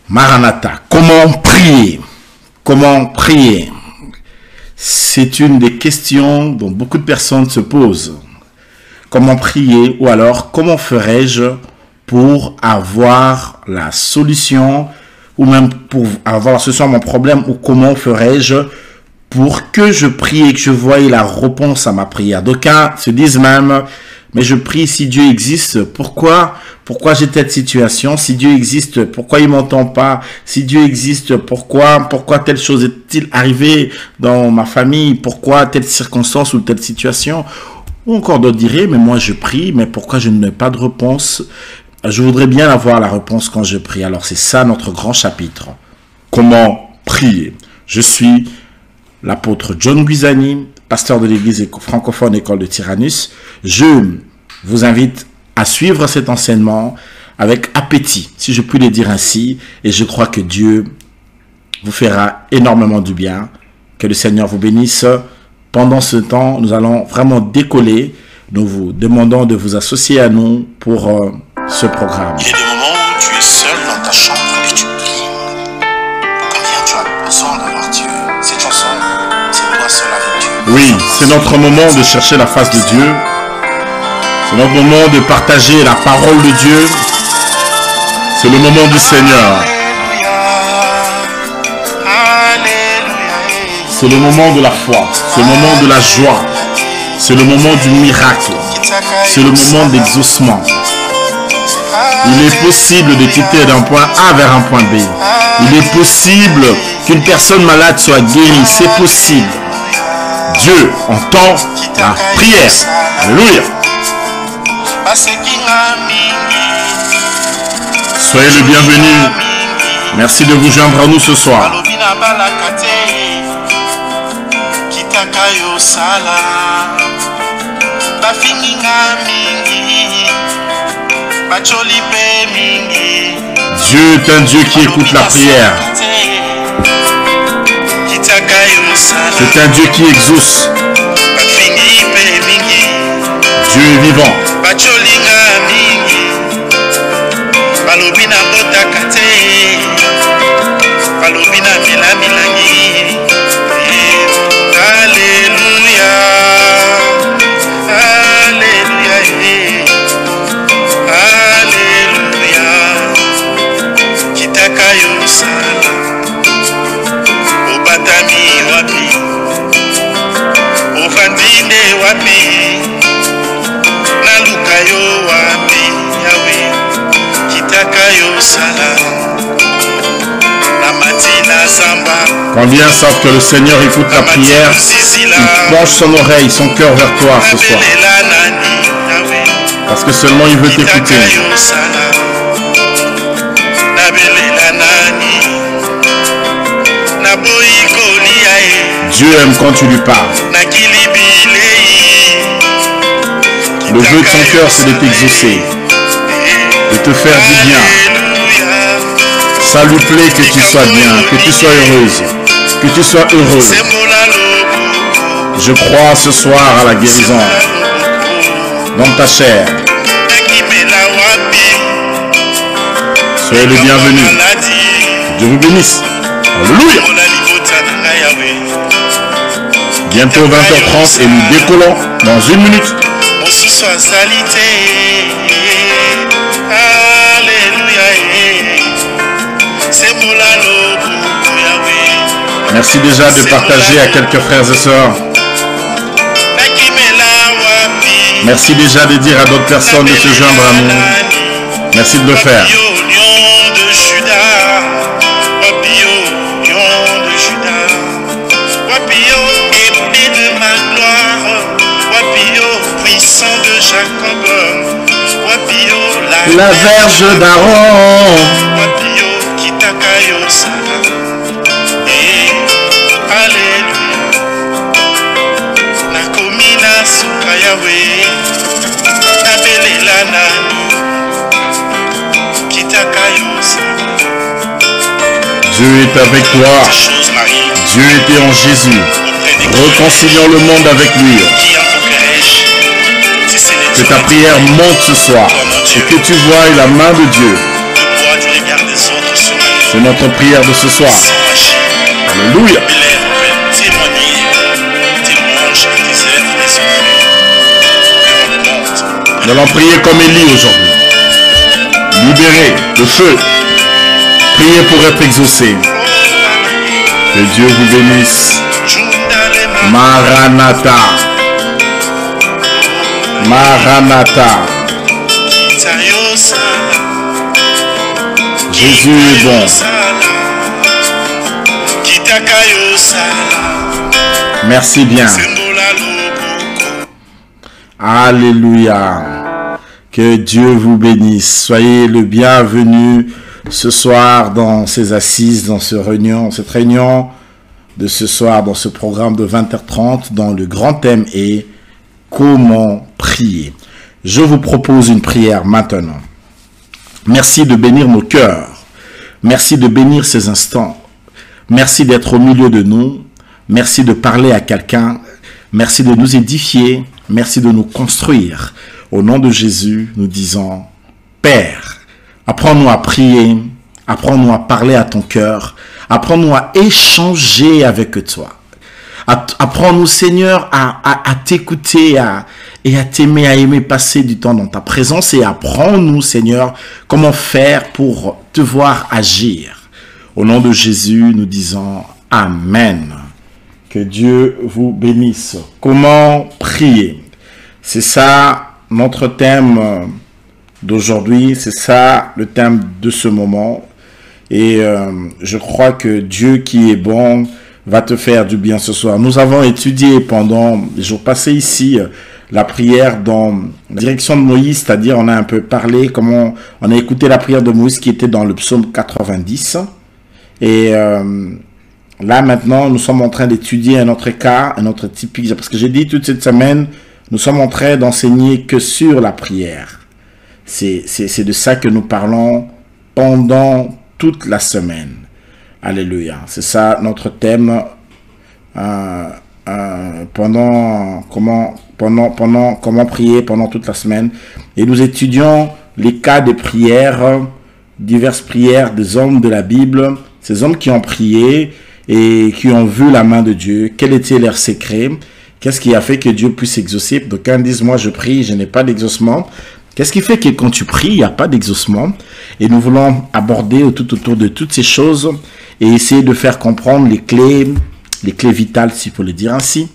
Maranatha, comment prier? Comment prier? C'est une des questions dont beaucoup de personnes se posent. Comment prier? Ou alors, comment ferais-je pour avoir la solution, ou même pour avoir la solution à mon problème, ou comment ferais-je pour que je prie et que je voie la réponse à ma prière? D'aucuns se disent même, mais je prie si Dieu existe, pourquoi j'ai telle situation? Si Dieu existe, pourquoi il m'entend pas? Si Dieu existe, pourquoi telle chose est-il arrivée dans ma famille? Pourquoi telle circonstance ou telle situation? Ou encore d'autres diraient, mais moi je prie, mais pourquoi je n'ai pas de réponse? Je voudrais bien avoir la réponse quand je prie. Alors c'est ça notre grand chapitre. Comment prier? Je suis l'apôtre John Guisani, pasteur de l'église francophone École de Tyrannus. Je vous invite à suivre cet enseignement avec appétit, si je puis le dire ainsi, et je crois que Dieu vous fera énormément du bien. Que le Seigneur vous bénisse. Pendant ce temps, nous allons vraiment décoller. Nous vous demandons de vous associer à nous pour ce programme. Il y a des moments où tu es seul dans ta chambre et tu pries. Combien tu as besoin d'avoir Dieu? Cette chanson, c'est toi seul avec Dieu. Oui, c'est notre moment de chercher la face de Dieu. C'est notre moment de partager la parole de Dieu. C'est le moment du Seigneur. C'est le moment de la foi. C'est le moment de la joie. C'est le moment du miracle. C'est le moment d'exaucement. Il est possible de quitter d'un point A vers un point B. Il est possible qu'une personne malade soit guérie. C'est possible. Dieu entend la prière. Alléluia. Soyez le bienvenu. Merci de vous joindre à nous ce soir. Dieu est un Dieu qui écoute la prière. C'est un Dieu qui exauce. Dieu est vivant. Combien savent que le Seigneur écoute la prière? Il penche son oreille, son cœur vers toi ce soir. Parce que seulement il veut t'écouter. Dieu aime quand tu lui parles. Le vœu de son cœur, c'est de t'exaucer, de te faire du bien. Ça lui plaît que tu sois bien, que tu sois heureuse, que tu sois heureux. Je crois ce soir à la guérison dans ta chair. Soyez le bienvenu. Dieu vous bénisse. Alléluia. Bientôt 20h30 et nous décollons dans une minute. Merci déjà de partager à quelques frères et sœurs. Merci déjà de dire à d'autres personnes de se joindre à nous. Merci de le faire. La verge d'Aaron. Dieu est avec toi. Dieu était en Jésus. Réconcilions le monde avec lui. Que ta prière monte ce soir et que tu vois la main de Dieu. C'est notre prière de ce soir. Alléluia. Nous allons prier comme Élie aujourd'hui. Libérer le feu. Priez pour être exaucé. Que Dieu vous bénisse. Maranatha. Maranatha. Jésus est bon. Merci bien. Alléluia. Que Dieu vous bénisse. Soyez le bienvenu ce soir dans ces assises, dans cette réunion de ce soir, dans ce programme de 20h30, dont le grand thème est comment prier. Je vous propose une prière maintenant. Merci de bénir nos cœurs. Merci de bénir ces instants. Merci d'être au milieu de nous. Merci de parler à quelqu'un. Merci de nous édifier. Merci de nous construire. Au nom de Jésus, nous disons, Père, apprends-nous à prier. Apprends-nous à parler à ton cœur. Apprends-nous à échanger avec toi. Apprends-nous, Seigneur, à t'écouter et à t'aimer, à aimer passer du temps dans ta présence. Et apprends-nous, Seigneur, comment faire pour te voir agir. Au nom de Jésus, nous disons Amen. Que Dieu vous bénisse. Comment prier? C'est ça notre thème d'aujourd'hui. C'est ça le thème de ce moment. Et je crois que Dieu qui est bon va te faire du bien ce soir. Nous avons étudié pendant les jours passés ici la prière dans la direction de Moïse, c'est-à-dire on a un peu parlé, comment on a écouté la prière de Moïse qui était dans le psaume 90. Et là maintenant, nous sommes en train d'étudier un autre cas, un autre typique, parce que j'ai dit toute cette semaine, nous sommes en train d'enseigner que sur la prière. C'est de ça que nous parlons pendant toute la semaine. Alléluia. C'est ça notre thème pendant comment prier pendant toute la semaine. Et nous étudions les cas de prières, diverses prières des hommes de la Bible, ces hommes qui ont prié et qui ont vu la main de Dieu. Quel était leur secret? Qu'est-ce qui a fait que Dieu puisse exaucer? D'aucuns disent, moi je prie, je n'ai pas d'exaucement. Qu'est-ce qui fait que quand tu pries, il n'y a pas d'exaucement? Et nous voulons aborder tout autour de toutes ces choses et essayer de faire comprendre les clés vitales, s'il faut le dire ainsi,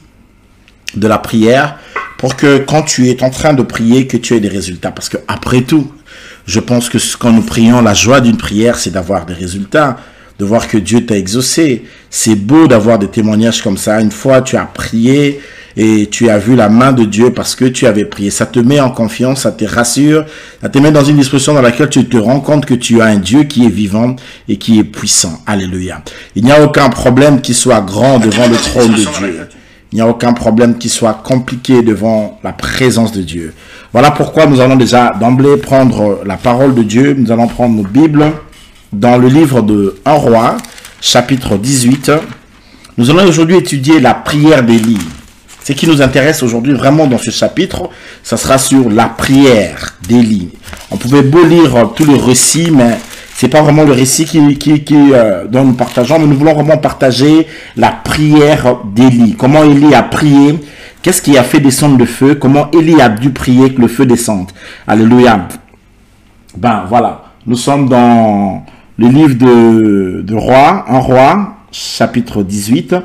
de la prière, pour que quand tu es en train de prier, que tu aies des résultats. Parce que après tout, je pense que quand nous prions, la joie d'une prière, c'est d'avoir des résultats, de voir que Dieu t'a exaucé. C'est beau d'avoir des témoignages comme ça. Une fois, tu as prié et tu as vu la main de Dieu parce que tu avais prié. Ça te met en confiance, ça te rassure, ça te met dans une disposition dans laquelle tu te rends compte que tu as un Dieu qui est vivant et qui est puissant. Alléluia. Il n'y a aucun problème qui soit grand devant le trône de Dieu. Il n'y a aucun problème qui soit compliqué devant la présence de Dieu. Voilà pourquoi nous allons déjà d'emblée prendre la parole de Dieu. Nous allons prendre nos Bibles dans le livre de 1 Roi, chapitre 18. Nous allons aujourd'hui étudier la prière d'Élie. Ce qui nous intéresse aujourd'hui vraiment dans ce chapitre, ça sera sur la prière d'Élie. On pouvait beau lire tout le récit, mais c'est pas vraiment le récit dont nous partageons, mais nous voulons vraiment partager la prière d'Élie. Comment Élie a prié, qu'est-ce qui a fait descendre le feu, comment Élie a dû prier que le feu descende. Alléluia. Ben voilà, nous sommes dans le livre de Roi, 1 Roi, chapitre 18.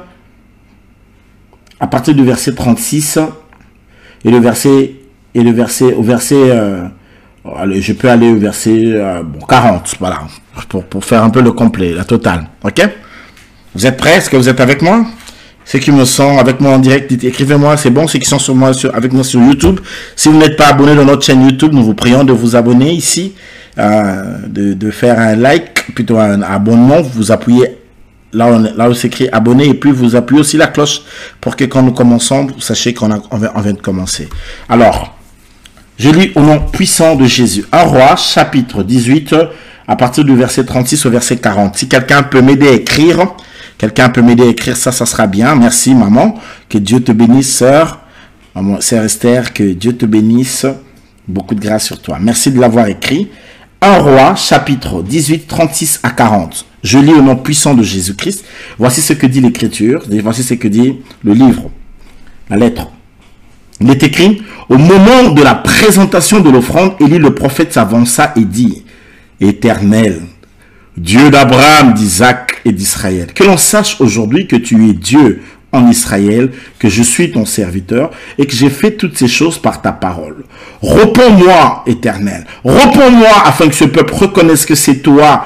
À partir du verset 36 et le verset allez, je peux aller au verset 40, voilà, pour faire un peu le complet, la totale, ok? Vous êtes prêts? Est-ce que vous êtes avec moi? Ceux qui me sont avec moi en direct, écrivez-moi, c'est bon. Ceux qui sont avec moi sur YouTube, si vous n'êtes pas abonné dans notre chaîne YouTube, nous vous prions de vous abonner ici, de faire un like, plutôt un abonnement, vous appuyez là où c'est écrit abonner et puis vous appuyez aussi la cloche pour que quand nous commençons, vous sachiez qu'on vient de commencer. Alors, je lis au nom puissant de Jésus. 1 Roi, chapitre 18, à partir du verset 36 au verset 40. Si quelqu'un peut m'aider à écrire, ça sera bien. Merci maman, que Dieu te bénisse sœur, maman, sœur Esther, que Dieu te bénisse, beaucoup de grâce sur toi. Merci de l'avoir écrit. 1 Roi, chapitre 18, 36 à 40. Je lis au nom puissant de Jésus-Christ. Voici ce que dit l'Écriture, voici ce que dit le livre, la lettre. Il est écrit, au moment de la présentation de l'offrande, Élie le prophète s'avança et dit, Éternel, Dieu d'Abraham, d'Isaac et d'Israël, que l'on sache aujourd'hui que tu es Dieu en Israël, que je suis ton serviteur et que j'ai fait toutes ces choses par ta parole. Réponds-moi, Éternel, réponds-moi afin que ce peuple reconnaisse que c'est toi,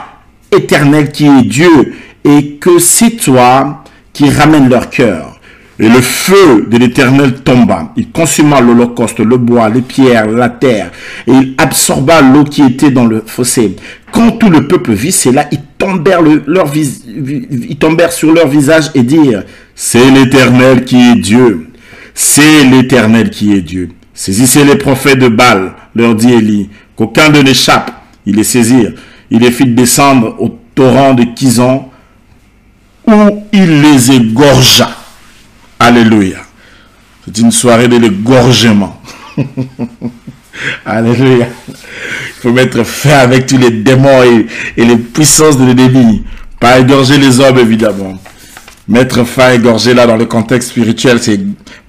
Éternel, qui est Dieu et que c'est toi qui ramène leur cœur. Et le feu de l'Éternel tomba. Il consuma l'holocauste, le bois, les pierres, la terre. Et il absorba l'eau qui était dans le fossé. Quand tout le peuple vit cela, ils tombèrent sur leur visage et dirent, c'est l'Éternel qui est Dieu. C'est l'Éternel qui est Dieu. Saisissez les prophètes de Baal, leur dit Élie, qu'aucun d'eux n'échappe. Ils les saisirent. Il les fit descendre au torrent de Kison, où il les égorgea. Alléluia. C'est une soirée de l'égorgement. Alléluia. Il faut mettre fin avec tous les démons et les puissances de l'ennemi. Pas égorger les hommes, évidemment. Mettre fin, égorger là dans le contexte spirituel, c'est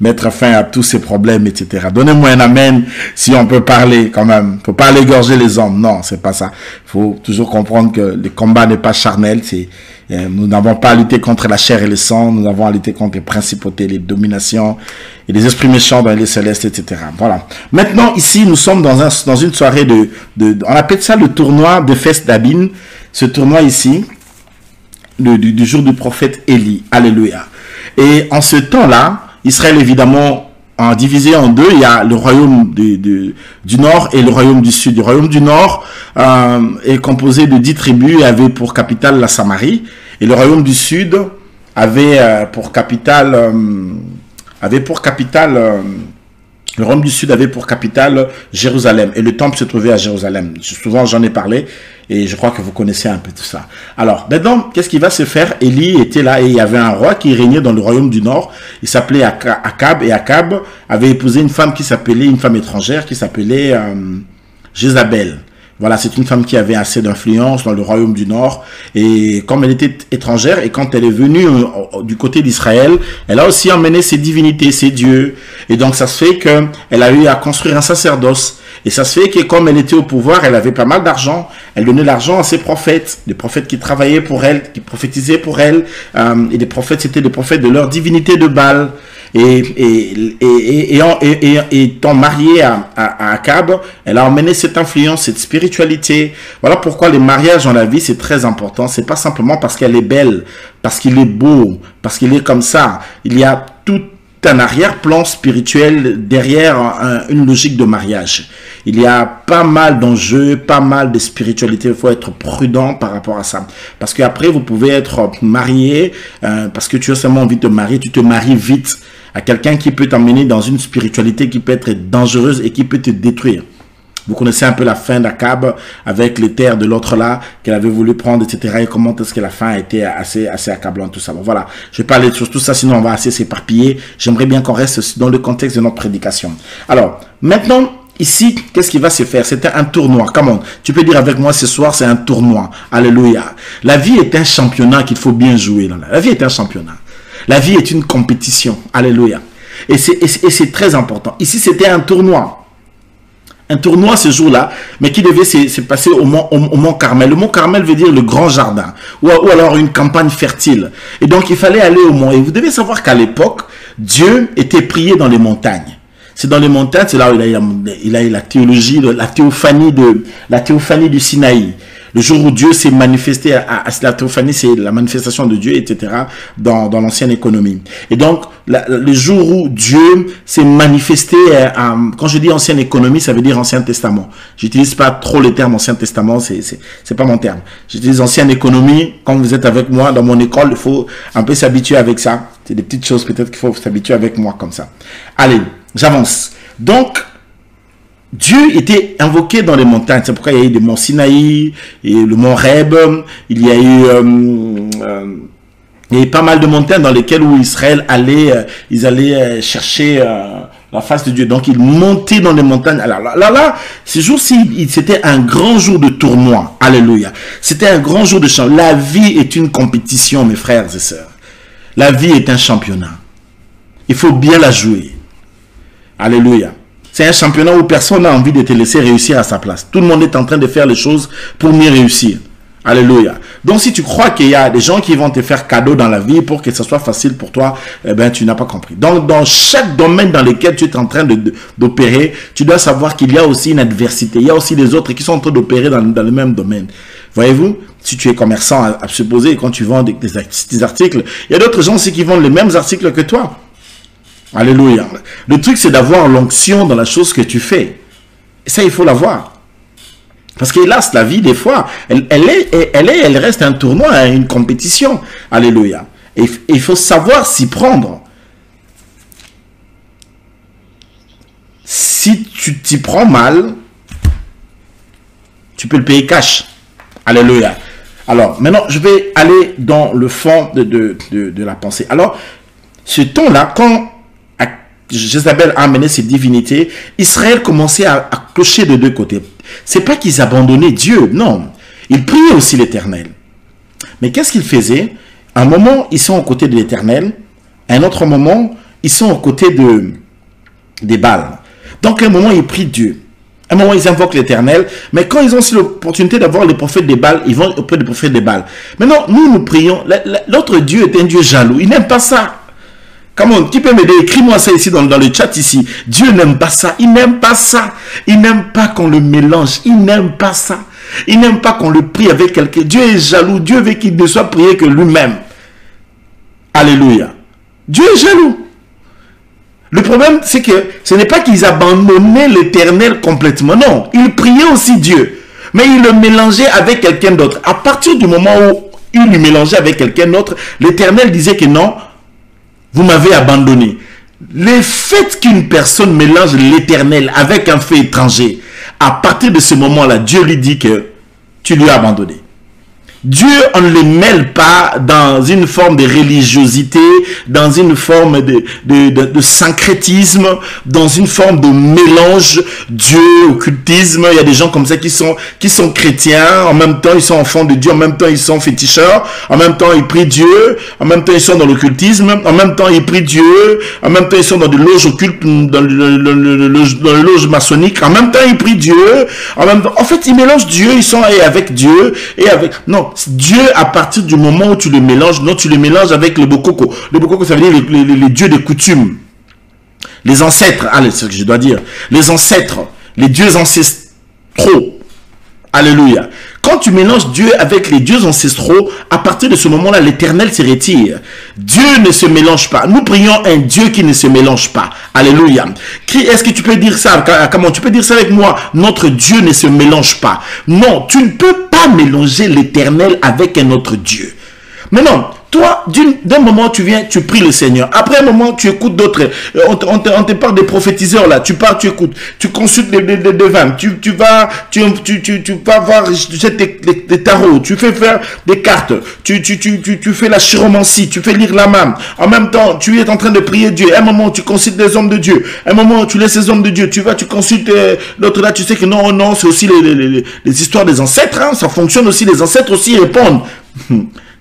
mettre fin à tous ces problèmes, etc. Donnez-moi un amen si on peut parler quand même. Il ne faut pas aller égorger les hommes. Non, c'est pas ça. Il faut toujours comprendre que le combat n'est pas charnel. Nous n'avons pas à lutter contre la chair et le sang. Nous avons à lutter contre les principautés, les dominations et les esprits méchants dans les célestes, etc. Voilà. Maintenant, ici, nous sommes dans une soirée on appelle ça le tournoi de Fes d'Abin. Ce tournoi ici, du jour du prophète Élie. Alléluia. Et en ce temps-là, Israël, évidemment, divisé en deux, il y a le royaume du nord et le royaume du sud. Le royaume du nord est composé de 10 tribus et avait pour capitale la Samarie. Et le royaume du sud avait pour capitale le royaume du Sud avait pour capitale Jérusalem. Et le temple se trouvait à Jérusalem. Souvent, j'en ai parlé. Et je crois que vous connaissez un peu tout ça. Alors, maintenant, qu'est-ce qui va se faire? Élie était là et il y avait un roi qui régnait dans le royaume du Nord. Il s'appelait Akab. Et Akab avait épousé une femme étrangère qui s'appelait Jézabel. Voilà, c'est une femme qui avait assez d'influence dans le royaume du Nord. Et comme elle était étrangère, et quand elle est venue du côté d'Israël, elle a aussi emmené ses divinités, ses dieux. Et donc, ça se fait qu'elle a eu à construire un sacerdoce. Et ça se fait que comme elle était au pouvoir, elle avait pas mal d'argent. Elle donnait l'argent à ses prophètes. Des prophètes qui travaillaient pour elle, qui prophétisaient pour elle. Et des prophètes, c'était des prophètes de leur divinité de Baal. Et étant mariée à Akab, elle a emmené cette influence, cette spiritualité. Voilà pourquoi les mariages dans la vie, c'est très important. C'est pas simplement parce qu'elle est belle, parce qu'il est beau, parce qu'il est comme ça. Il y a tout un arrière-plan spirituel derrière une logique de mariage. Il y a pas mal d'enjeux, pas mal de spiritualité. Il faut être prudent par rapport à ça. Parce qu'après, vous pouvez être marié parce que tu as seulement envie de te marier. Tu te maries vite à quelqu'un qui peut t'emmener dans une spiritualité qui peut être dangereuse et qui peut te détruire. Vous connaissez un peu la fin d'Akab avec les terres de l'autre là qu'elle avait voulu prendre, etc. Et comment est-ce que la fin a été assez accablante, tout ça. Bon, voilà, je vais pas aller sur tout ça, sinon on va assez s'éparpiller. J'aimerais bien qu'on reste dans le contexte de notre prédication. Alors, maintenant, ici, qu'est-ce qui va se faire? C'était un tournoi. Comment? Tu peux dire avec moi ce soir, c'est un tournoi. Alléluia. La vie est un championnat qu'il faut bien jouer. La vie est un championnat. La vie est une compétition. Alléluia. Et c'est très important. Ici, c'était un tournoi. Un tournoi ce jour-là, mais qui devait se passer au mont Carmel. Le mont Carmel veut dire le grand jardin, ou alors une campagne fertile. Et donc, il fallait aller au mont. Et vous devez savoir qu'à l'époque, Dieu était prié dans les montagnes. C'est dans les montagnes, c'est là où il a eu la théologie, la théophanie du Sinaï. Le jour où Dieu s'est manifesté à la théophanie, c'est la manifestation de Dieu, etc. dans l'ancienne économie. Et donc, le jour où Dieu s'est manifesté, quand je dis ancienne économie, ça veut dire Ancien Testament. J'utilise pas trop le terme Ancien Testament, c'est pas mon terme. J'utilise ancienne économie. Quand vous êtes avec moi dans mon école, il faut un peu s'habituer avec ça. C'est des petites choses peut-être qu'il faut s'habituer avec moi comme ça. Allez, j'avance. Donc, Dieu était invoqué dans les montagnes. C'est pourquoi il y a eu le mont Sinaï, et le mont Reb. Il y a eu pas mal de montagnes dans lesquelles où Israël allait, ils allaient chercher la face de Dieu. Donc, il montait dans les montagnes. Alors là, ce jour-ci, c'était un grand jour de tournoi. Alléluia. C'était un grand jour de championnat. La vie est une compétition, mes frères et sœurs. La vie est un championnat. Il faut bien la jouer. Alléluia. C'est un championnat où personne n'a envie de te laisser réussir à sa place. Tout le monde est en train de faire les choses pour mieux réussir. Alléluia. Donc, si tu crois qu'il y a des gens qui vont te faire cadeau dans la vie pour que ce soit facile pour toi, eh ben, tu n'as pas compris. Donc, dans chaque domaine dans lequel tu es en train d'opérer, tu dois savoir qu'il y a aussi une adversité. Il y a aussi des autres qui sont en train d'opérer dans le même domaine. Voyez-vous, si tu es commerçant, à supposer, quand tu vends des articles, il y a d'autres gens aussi qui vendent les mêmes articles que toi. Alléluia. Le truc, c'est d'avoir l'onction dans la chose que tu fais. Et ça, il faut l'avoir. Parce que hélas, la vie, des fois, elle reste un tournoi, une compétition. Alléluia. Et il faut savoir s'y prendre. Si tu t'y prends mal, tu peux le payer cash. Alléluia. Alors, maintenant, je vais aller dans le fond de la pensée. Alors, ce temps-là, quand Jézabel a amené ses divinités, Israël commençait à clocher de deux côtés. C'est pas qu'ils abandonnaient Dieu, non. Ils priaient aussi l'Éternel. Mais qu'est-ce qu'ils faisaient? À un moment, ils sont aux côtés de l'Éternel. À un autre moment, ils sont aux côtés des Baals. Donc, à un moment, ils prient Dieu. À un moment, ils invoquent l'Éternel. Mais quand ils ont aussi l'opportunité d'avoir les prophètes des Baals, ils vont auprès des prophètes des Baals. Maintenant, nous prions. L'autre Dieu est un Dieu jaloux. Il n'aime pas ça. Come on, qui peut m'aider? Écris-moi ça ici dans le chat ici. Dieu n'aime pas ça. Il n'aime pas ça. Il n'aime pas qu'on le mélange. Il n'aime pas ça. Il n'aime pas qu'on le prie avec quelqu'un. Dieu est jaloux. Dieu veut qu'il ne soit prié que lui-même. Alléluia. Dieu est jaloux. Le problème, c'est que ce n'est pas qu'ils abandonnaient l'Éternel complètement. Non, ils priaient aussi Dieu. Mais ils le mélangeaient avec quelqu'un d'autre. À partir du moment où ils le mélangeaient avec quelqu'un d'autre, l'Éternel disait que non, vous m'avez abandonné. Le fait qu'une personne mélange l'Éternel avec un fait étranger, à partir de ce moment-là, Dieu lui dit que tu lui as abandonné. Dieu, on ne le mêle pas dans une forme de religiosité, dans une forme de syncrétisme, dans une forme de mélange Dieu, occultisme. Il y a des gens comme ça qui sont chrétiens, en même temps ils sont enfants de Dieu, en même temps ils sont féticheurs, en même temps ils prient Dieu, en même temps ils sont dans l'occultisme, en même temps ils prient Dieu, en même temps ils sont dans des loges occultes, dans les loges maçonniques, en même temps ils prient Dieu, en fait ils mélangent Dieu, ils sont avec Dieu et avec... Non. Dieu, à partir du moment où tu le mélanges, non, tu le mélanges avec le bokoko. Le bokoko, ça veut dire les dieux des coutumes. Les ancêtres, allez, c'est ce que je dois dire. Les ancêtres, les dieux ancestraux. Alléluia. Quand tu mélanges Dieu avec les dieux ancestraux, à partir de ce moment-là, l'Éternel se retire. Dieu ne se mélange pas. Nous prions un Dieu qui ne se mélange pas. Alléluia. Est-ce que tu peux dire ça? Comment tu peux dire ça avec moi? Notre Dieu ne se mélange pas. Non, tu ne peux pas mélanger l'Éternel avec un autre Dieu. Mais non, toi, d'un moment, tu viens, tu pries le Seigneur. Après un moment, tu écoutes d'autres. On te parle des prophétiseurs, là. Tu pars, tu écoutes. Tu consultes des devins. Tu vas voir des tarots. Tu fais faire des cartes. Tu fais la chiromancie. Tu fais lire la main. En même temps, tu es en train de prier Dieu. Un moment, tu consultes des hommes de Dieu. Un moment, tu laisses les hommes de Dieu. Tu vas, tu consultes l'autre là. Tu sais que non, c'est aussi les histoires des ancêtres. Hein. Ça fonctionne aussi. Les ancêtres aussi répondent.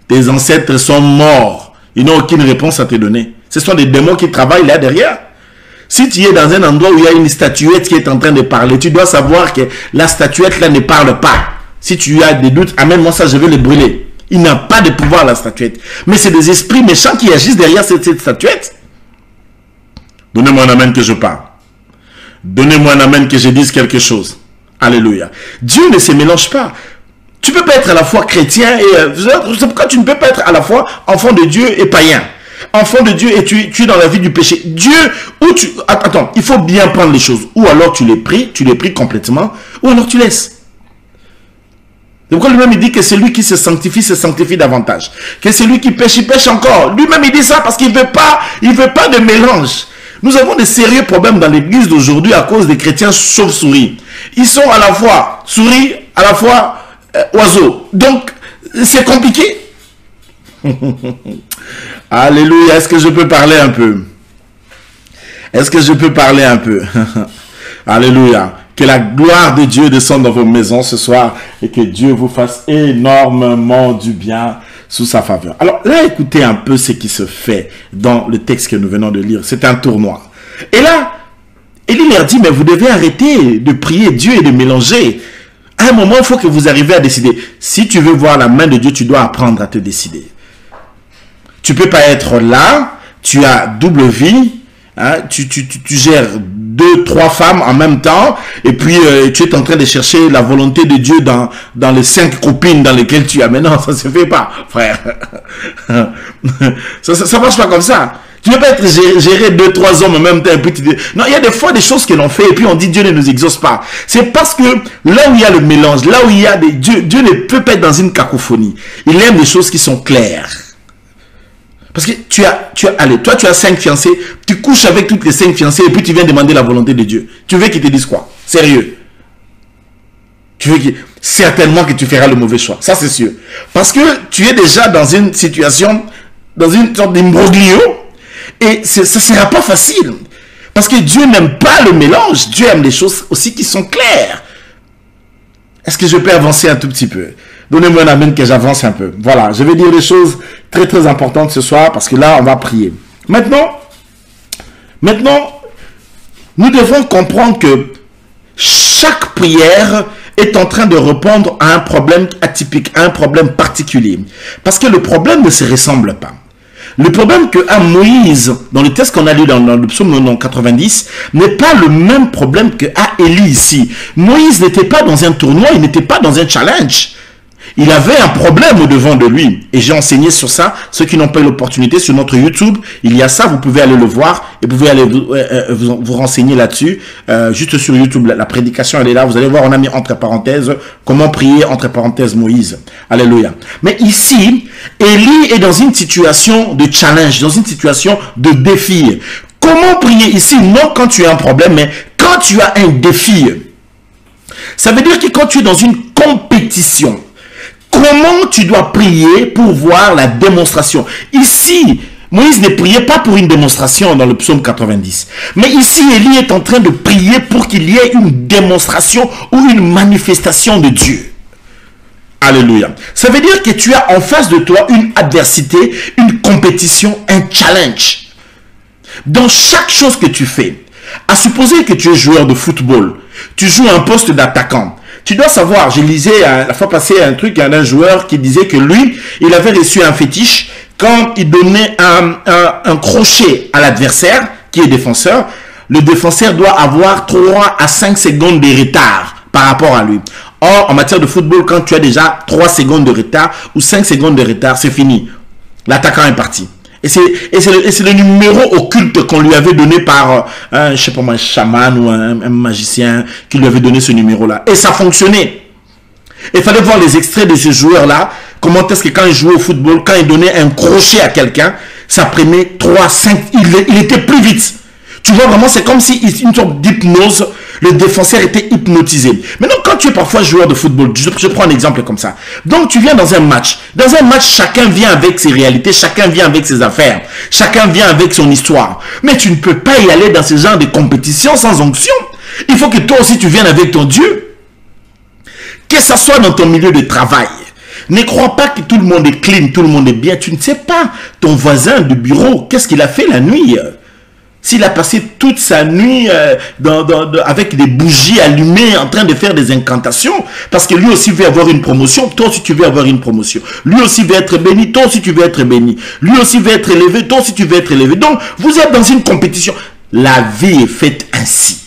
Tes ancêtres sont morts. Ils n'ont aucune réponse à te donner. Ce sont des démons qui travaillent là derrière. Si tu es dans un endroit où il y a une statuette qui est en train de parler, tu dois savoir que la statuette là ne parle pas. Si tu as des doutes, amène-moi ça, je vais les brûler. Il n'a pas de pouvoir la statuette. Mais c'est des esprits méchants qui agissent derrière cette statuette. Donnez-moi un amen que je parle. Donnez-moi un amen que je dise quelque chose. Alléluia. Dieu ne se mélange pas. Tu ne peux pas être à la fois chrétien et... c'est pourquoi tu ne peux pas être à la fois enfant de Dieu et païen. Enfant de Dieu et tu es dans la vie du péché. Dieu, ou tu... Attends, il faut bien prendre les choses. Ou alors tu les pries complètement, ou alors tu laisses. C'est pourquoi lui-même il dit que celui qui se sanctifie davantage. Que celui qui pêche, il pêche encore. Lui-même il dit ça parce qu'il ne veut pas de mélange. Nous avons des sérieux problèmes dans l'église d'aujourd'hui à cause des chrétiens chauves-souris. Ils sont à la fois souris, à la fois... oiseau. Donc, c'est compliqué. Alléluia. Est-ce que je peux parler un peu? Est-ce que je peux parler un peu? Alléluia. Que la gloire de Dieu descende dans vos maisons ce soir et que Dieu vous fasse énormément du bien sous sa faveur. Alors là, écoutez un peu ce qui se fait dans le texte que nous venons de lire. C'est un tournoi. Et là, Élie leur dit, mais vous devez arrêter de prier Dieu et de mélanger. À un moment, il faut que vous arriviez à décider. Si tu veux voir la main de Dieu, tu dois apprendre à te décider. Tu ne peux pas être là, tu as double vie, hein, tu gères 2, 3 femmes en même temps, et puis tu es en train de chercher la volonté de Dieu dans les 5 copines dans lesquelles tu as. Mais non, ça ne se fait pas, frère. ça marche pas comme ça. Tu ne peux pas être gérer 2, 3 hommes en même temps, et puis tu dis... Non, il y a des fois des choses que l'on fait, et puis on dit Dieu ne nous exauce pas. C'est parce que là où il y a le mélange, là où il y a des... Dieu ne peut pas être dans une cacophonie. Il aime des choses qui sont claires. Parce que allez, toi tu as 5 fiancés, tu couches avec toutes les 5 fiancées, et puis tu viens demander la volonté de Dieu. Tu veux qu'il te dise quoi? Sérieux? Tu veux qu'il... Certainement que tu feras le mauvais choix. Ça c'est sûr. Parce que tu es déjà dans une situation, dans une sorte d'imbroglio, et ça ne sera pas facile. Parce que Dieu n'aime pas le mélange. Dieu aime des choses aussi qui sont claires. Est-ce que je peux avancer un tout petit peu? Donnez-moi un amen que j'avance un peu. Voilà, je vais dire des choses très très importantes ce soir parce que là, on va prier. Maintenant, nous devons comprendre que chaque prière est en train de répondre à un problème atypique, à un problème particulier. Parce que le problème ne se ressemble pas. Le problème qu'a Moïse, dans le texte qu'on a lu dans le psaume 90, n'est pas le même problème qu'a Élie ici. Moïse n'était pas dans un tournoi, il n'était pas dans un challenge. Il avait un problème au-devant de lui. Et j'ai enseigné sur ça. Ceux qui n'ont pas eu l'opportunité, sur notre YouTube, il y a ça. Vous pouvez aller le voir et vous pouvez aller vous renseigner là-dessus. Juste sur YouTube, la prédication, elle est là. Vous allez voir, on a mis entre parenthèses comment prier, entre parenthèses Moïse. Alléluia. Mais ici, Élie est dans une situation de challenge, dans une situation de défi. Comment prier ici? Non quand tu as un problème, mais quand tu as un défi. Ça veut dire que quand tu es dans une compétition, comment tu dois prier pour voir la démonstration? Ici, Moïse ne priait pas pour une démonstration dans le psaume 90. Mais ici, Élie est en train de prier pour qu'il y ait une démonstration ou une manifestation de Dieu. Alléluia. Ça veut dire que tu as en face de toi une adversité, une compétition, un challenge. Dans chaque chose que tu fais, à supposer que tu es joueur de football, tu joues un poste d'attaquant. Tu dois savoir, je lisais la fois passée un truc d'un joueur qui disait que lui, il avait reçu un fétiche quand il donnait un crochet à l'adversaire, qui est défenseur. Le défenseur doit avoir 3 à 5 secondes de retard par rapport à lui. Or, en matière de football, quand tu as déjà 3 secondes de retard ou 5 secondes de retard, c'est fini. L'attaquant est parti. Et c'est le numéro occulte qu'on lui avait donné par, je sais pas moi, un chaman ou un magicien qui lui avait donné ce numéro-là. Et ça fonctionnait. Il fallait voir les extraits de ce joueur-là. Comment est-ce que quand il jouait au football, quand il donnait un crochet à quelqu'un, ça prenait 3, 5, il était plus vite. Tu vois vraiment, c'est comme si une sorte d'hypnose, le défenseur était hypnotisé. Maintenant, quand tu es parfois joueur de football, je prends un exemple comme ça. Donc, tu viens dans un match. Dans un match, chacun vient avec ses réalités, chacun vient avec ses affaires, chacun vient avec son histoire. Mais tu ne peux pas y aller dans ce genre de compétition sans onction. Il faut que toi aussi, tu viennes avec ton Dieu. Que ça soit dans ton milieu de travail. Ne crois pas que tout le monde est clean, tout le monde est bien. Tu ne sais pas, ton voisin de bureau, qu'est-ce qu'il a fait la nuit? S'il a passé toute sa nuit avec des bougies allumées en train de faire des incantations, parce que lui aussi veut avoir une promotion, toi aussi tu veux avoir une promotion. Lui aussi veut être béni, toi aussi tu veux être béni. Lui aussi veut être élevé, toi aussi tu veux être élevé. Donc, vous êtes dans une compétition. La vie est faite ainsi.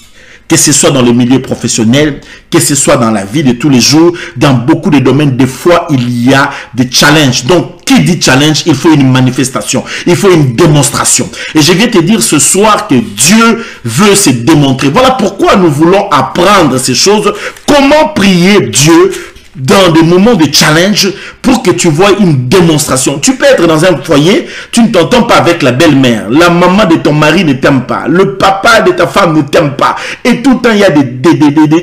Que ce soit dans le milieu professionnel, que ce soit dans la vie de tous les jours, dans beaucoup de domaines, des fois, il y a des challenges. Donc, qui dit challenge, il faut une manifestation, il faut une démonstration. Et je viens te dire ce soir que Dieu veut se démontrer. Voilà pourquoi nous voulons apprendre ces choses. Comment prier Dieu dans des moments de challenge pour que tu vois une démonstration. Tu peux être dans un foyer, tu ne t'entends pas avec la belle-mère, la maman de ton mari ne t'aime pas, le papa de ta femme ne t'aime pas, et tout le temps il y a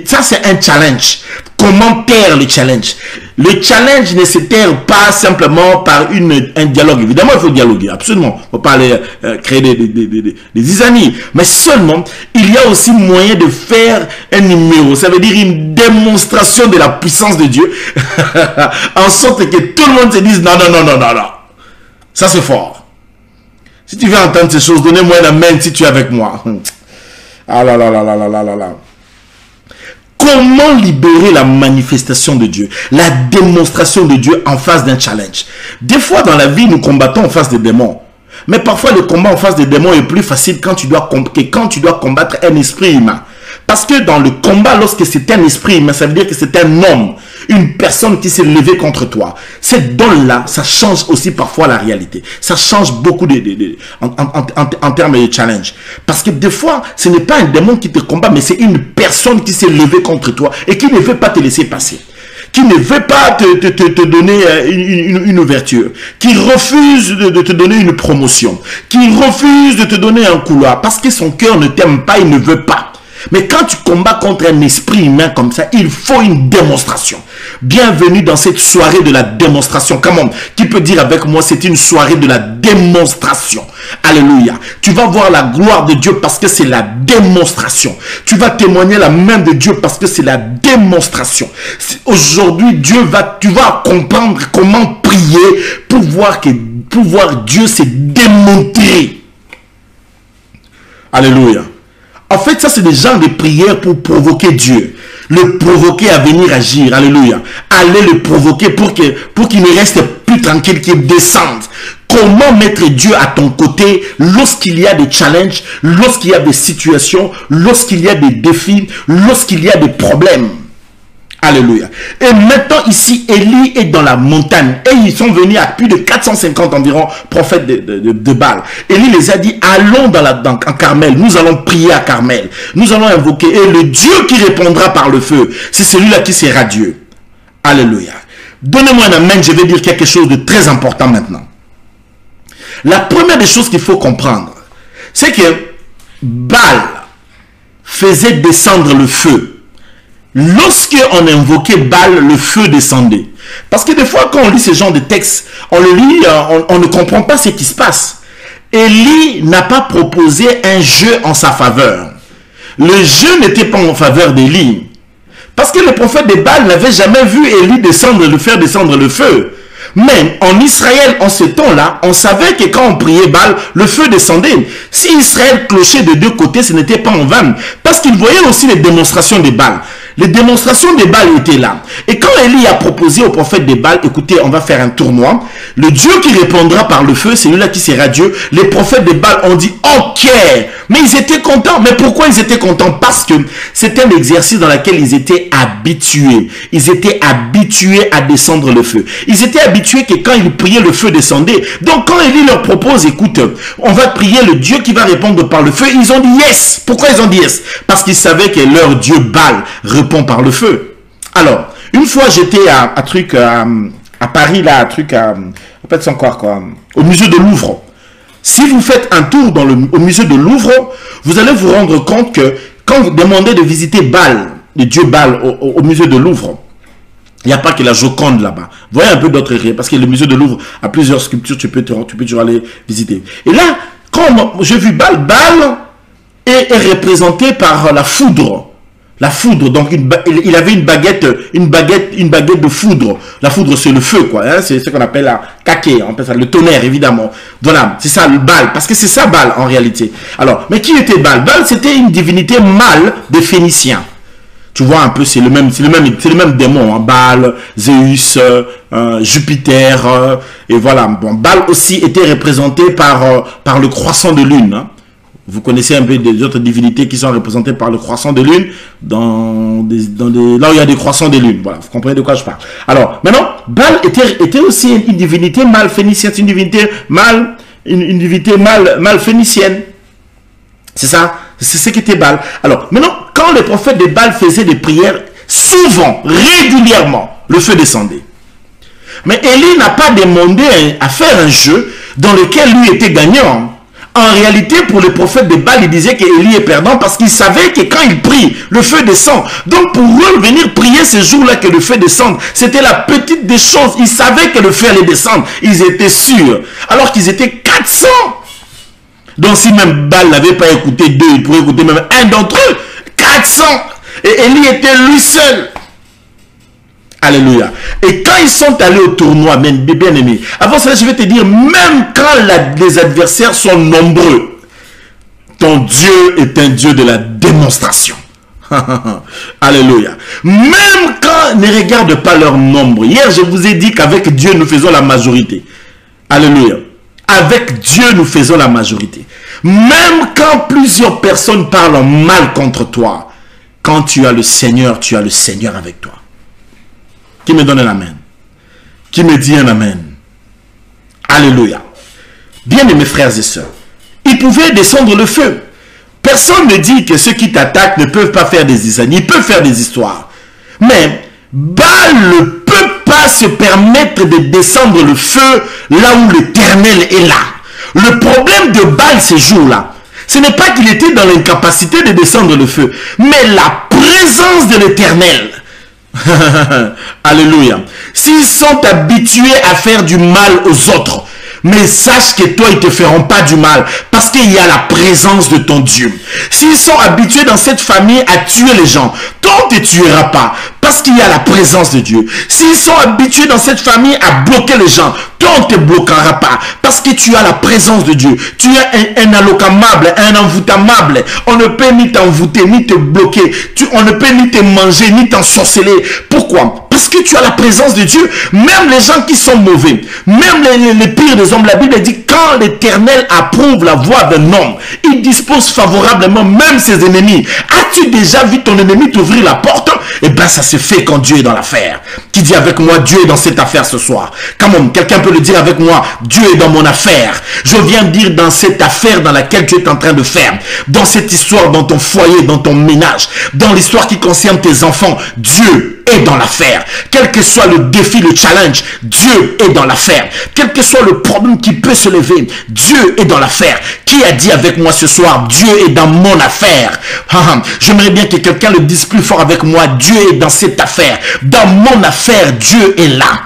ça c'est un challenge. Comment taire le challenge? Le challenge ne se termine pas simplement par un dialogue. Évidemment, il faut dialoguer, absolument. Il ne faut pas aller créer des zizanies. Mais seulement, il y a aussi moyen de faire un numéro. Ça veut dire une démonstration de la puissance de Dieu. En sorte que tout le monde se dise, non, non, non, non, non, non. Ça, c'est fort. Si tu veux entendre ces choses, donnez-moi un amen si tu es avec moi. Ah là là là là là là là là. Comment libérer la manifestation de Dieu, la démonstration de Dieu en face d'un challenge? Des fois dans la vie, nous combattons en face des démons. Mais parfois, le combat en face des démons est plus facile quand tu dois combattre un esprit humain. Parce que dans le combat, lorsque c'est un esprit humain, ça veut dire que c'est un homme, une personne qui s'est levée contre toi. Cette don-là, ça change aussi parfois la réalité. Ça change beaucoup en termes de challenge. Parce que des fois, ce n'est pas un démon qui te combat, mais c'est une personne qui s'est levée contre toi et qui ne veut pas te laisser passer. Qui ne veut pas te donner une ouverture, qui refuse de te donner une promotion, qui refuse de te donner un couloir, parce que son cœur ne t'aime pas, il ne veut pas. Mais quand tu combats contre un esprit humain comme ça, il faut une démonstration. Bienvenue dans cette soirée de la démonstration. Comment? Qui peut dire avec moi, c'est une soirée de la démonstration. Alléluia. Tu vas voir la gloire de Dieu parce que c'est la démonstration. Tu vas témoigner la main de Dieu parce que c'est la démonstration. Aujourd'hui, tu vas comprendre comment prier pour voir Dieu se démontrer. Alléluia. En fait, ça, c'est des genres de prières pour provoquer Dieu. Le provoquer à venir agir. Alléluia. Allez le provoquer pour qu'il ne reste plus tranquille, qu'il descende. Comment mettre Dieu à ton côté lorsqu'il y a des challenges, lorsqu'il y a des situations, lorsqu'il y a des défis, lorsqu'il y a des problèmes. Alléluia. Et maintenant ici, Élie est dans la montagne. Et ils sont venus à plus de 450 environ prophètes de Baal. Élie les a dit, allons en Carmel. Nous allons prier à Carmel. Nous allons invoquer. Et le Dieu qui répondra par le feu, c'est celui-là qui sera Dieu. Alléluia. Donnez-moi un amen, je vais dire quelque chose de très important maintenant. La première des choses qu'il faut comprendre, c'est que Baal faisait descendre le feu. Lorsque on invoquait Baal, le feu descendait. Parce que des fois, quand on lit ce genre de texte, on le lit, on ne comprend pas ce qui se passe. Élie n'a pas proposé un jeu en sa faveur. Le jeu n'était pas en faveur d'Élie. Parce que le prophète de Baal n'avait jamais vu Élie faire descendre le feu. Mais en Israël, en ce temps-là, on savait que quand on priait Baal, le feu descendait. Si Israël clochait de deux côtés, ce n'était pas en vain. Parce qu'il voyait aussi les démonstrations de Baal. Les démonstrations de Baal étaient là. Et quand Élie a proposé au prophète de Baal, écoutez, on va faire un tournoi. Le Dieu qui répondra par le feu, c'est lui-là qui sera Dieu. Les prophètes de Baal ont dit, ok. Mais ils étaient contents. Mais pourquoi ils étaient contents? Parce que c'était un exercice dans lequel ils étaient habitués. Ils étaient habitués à descendre le feu. Ils étaient habitués que quand ils priaient, le feu descendait. Donc quand Élie leur propose, écoute, on va prier le Dieu qui va répondre par le feu, ils ont dit yes. Pourquoi ils ont dit yes? Parce qu'ils savaient que leur Dieu Baal répond par le feu. Alors, une fois j'étais à Paris, là, en fait c'est encore quoi, au musée de Louvre. Si vous faites un tour au musée de Louvre, vous allez vous rendre compte que quand vous demandez de visiter Baal, le dieu Baal au musée de Louvre, il n'y a pas que la Joconde là-bas. Voyez un peu d'autres riens, parce que le musée de Louvre a plusieurs sculptures, tu peux toujours aller visiter. Et là, quand j'ai vu Baal, Baal est représenté par la foudre. La foudre, donc il avait une baguette de foudre. La foudre, c'est le feu, quoi. Hein? C'est ce qu'on appelle la kaké, on appelle ça le tonnerre, évidemment. Voilà, c'est ça le Baal, parce que c'est ça Baal en réalité. Alors, mais qui était Baal? Baal, c'était une divinité mâle des Phéniciens. Tu vois un peu, c'est le même démon, hein? Baal, Zeus, Jupiter, et voilà. Bon, Baal aussi était représenté par le croissant de lune. Hein? Vous connaissez un peu des autres divinités qui sont représentées par le croissant de lune, là où il y a des croissants de lune. Voilà, vous comprenez de quoi je parle. Alors, maintenant, Baal était aussi une divinité mâle phénicienne, une divinité mâle phénicienne. C'est ça, c'est ce qu'était Baal. Alors, maintenant, quand les prophètes de Baal faisaient des prières, souvent, régulièrement, le feu descendait. Mais Élie n'a pas demandé à faire un jeu dans lequel lui était gagnant. En réalité, pour les prophètes de Baal, ils disaient qu'Élie est perdant parce qu'ils savaient que quand ils prient, le feu descend. Donc pour eux, venir prier ce jour-là que le feu descende, c'était la petite des choses. Ils savaient que le feu allait descendre. Ils étaient sûrs. Alors qu'ils étaient 400. Donc si même Baal n'avait pas écouté 2, il pourrait écouter même un d'entre eux. 400. Et Élie était lui seul. Alléluia. Et quand ils sont allés au tournoi, bien aimé, avant cela, je vais te dire, même quand les adversaires sont nombreux, ton Dieu est un Dieu de la démonstration. Alléluia. Même quand ne regarde pas leur nombre. Hier, je vous ai dit qu'avec Dieu, nous faisons la majorité. Alléluia. Avec Dieu, nous faisons la majorité. Même quand plusieurs personnes parlent mal contre toi, quand tu as le Seigneur avec toi. Qui me donne un amen? Qui me dit un amen? Alléluia. Bien aimés frères et sœurs, ils pouvaient descendre le feu. Personne ne dit que ceux qui t'attaquent ne peuvent pas faire des histoires. Ils peuvent faire des histoires. Mais Baal ne peut pas se permettre de descendre le feu là où l'Éternel est là. Le problème de Baal ces jours-là, ce n'est pas qu'il était dans l'incapacité de descendre le feu, mais la présence de l'Éternel. Alléluia. S'ils sont habitués à faire du mal aux autres, mais sache que toi, ils ne te feront pas du mal parce qu'il y a la présence de ton Dieu. S'ils sont habitués dans cette famille à tuer les gens, toi, on ne te tuera pas parce qu'il y a la présence de Dieu. S'ils sont habitués dans cette famille à bloquer les gens, toi, on ne te bloquera pas parce que tu as la présence de Dieu. Tu es un allocamable, un envoûtamable. On ne peut ni t'envoûter, ni te bloquer. On ne peut ni te manger, ni t'ensorceler. Pourquoi? Parce que tu as la présence de Dieu. Même les gens qui sont mauvais, même les pires des hommes, la Bible dit quand l'Éternel approuve la voix d'un homme, il dispose favorablement même ses ennemis. As-tu déjà vu ton ennemi t'ouvrir la porte? Eh bien, ça se fait quand Dieu est dans l'affaire. Qui dit avec moi, Dieu est dans cette affaire ce soir? Comment quelqu'un peut le dire avec moi, Dieu est dans mon affaire. Je viens dire dans cette affaire dans laquelle tu es en train de faire, dans cette histoire, dans ton foyer, dans ton ménage, dans l'histoire qui concerne tes enfants, Dieu est dans l'affaire. Quel que soit le défi, le challenge, Dieu est dans l'affaire. Quel que soit le problème qui peut se lever, Dieu est dans l'affaire. Qui a dit avec moi ce soir, Dieu est dans mon affaire? J'aimerais bien que quelqu'un le dise plus fort avec moi, Dieu est dans cette affaire. Dans mon affaire, Dieu est là.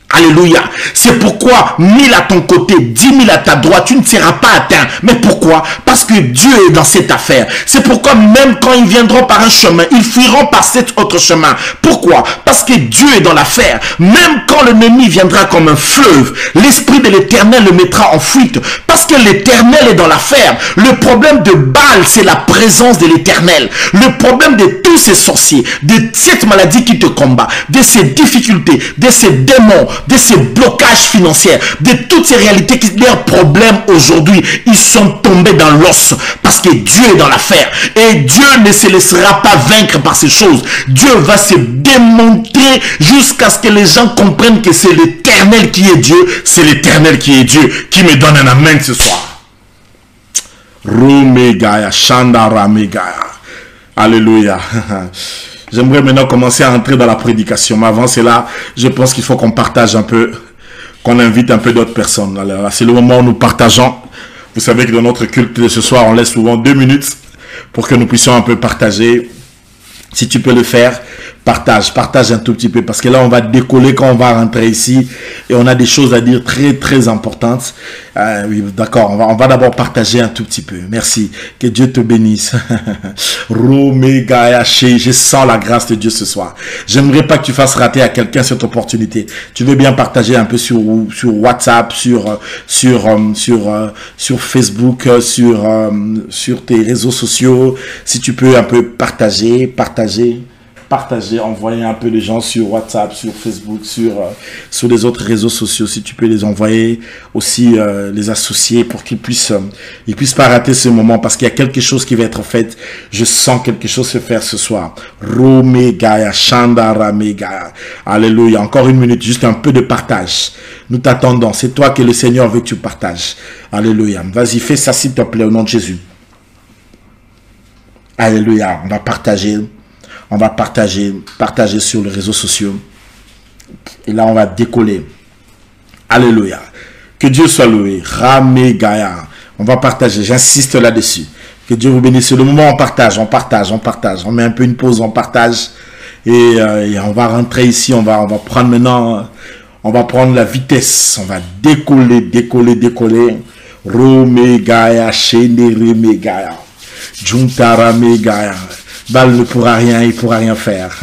Alléluia. C'est pourquoi 1000 à ton côté, 10 000 à ta droite, tu ne seras pas atteint. Mais pourquoi? Parce que Dieu est dans cette affaire. C'est pourquoi même quand ils viendront par un chemin, ils fuiront par cet autre chemin. Pourquoi? Parce que Dieu est dans l'affaire. Même quand l'ennemi viendra comme un fleuve, l'Esprit de l'Éternel le mettra en fuite. Parce que l'Éternel est dans l'affaire. Le problème de Baal, c'est la présence de l'Éternel. Le problème de tous ces sorciers, de cette maladie qui te combat, de ces difficultés, de ces démons, de ces blocages financiers, de toutes ces réalités qui leurs problèmes aujourd'hui, ils sont tombés dans l'os parce que Dieu est dans l'affaire et Dieu ne se laissera pas vaincre par ces choses. Dieu va se démontrer jusqu'à ce que les gens comprennent que c'est l'Éternel qui est Dieu, c'est l'Éternel qui est Dieu. Qui me donne un amen ce soir? Rumegaya, Shandaramegaya. Alléluia. J'aimerais maintenant commencer à entrer dans la prédication. Mais avant cela, je pense qu'il faut qu'on partage un peu, qu'on invite un peu d'autres personnes. Alors, c'est le moment où nous partageons. Vous savez que dans notre culte de ce soir, on laisse souvent 2 minutes pour que nous puissions un peu partager. Si tu peux le faire, partage un tout petit peu. Parce que là, on va décoller quand on va rentrer ici. Et on a des choses à dire très, très importantes. Oui, d'accord, on va d'abord partager un tout petit peu. Merci. Que Dieu te bénisse. Je sens la grâce de Dieu ce soir. J'aimerais pas que tu fasses rater à quelqu'un cette opportunité. Tu veux bien partager un peu sur WhatsApp, sur Facebook, sur tes réseaux sociaux. Si tu peux un peu partager, envoyer un peu les gens sur WhatsApp, sur Facebook, sur les autres réseaux sociaux, si tu peux les envoyer aussi, les associer pour qu'ils puissent pas rater ce moment parce qu'il y a quelque chose qui va être fait. Je sens quelque chose se faire ce soir. Romegaya, Shandaramegaya. Alléluia. Encore 1 minute, juste un peu de partage. Nous t'attendons. C'est toi que le Seigneur veut que tu partages. Alléluia. Vas-y, fais ça s'il te plaît au nom de Jésus. Alléluia. On va partager sur les réseaux sociaux. Et là, on va décoller. Alléluia. Que Dieu soit loué. Ramegaya. On va partager, j'insiste là-dessus. Que Dieu vous bénisse. Le moment, on partage. On met un peu une pause, on partage. Et on va rentrer ici, on va prendre maintenant, on va prendre la vitesse. On va décoller. Romegaya, Shenderemegaya, Juntaramegaya. Bal ne pourra rien, il ne pourra rien faire.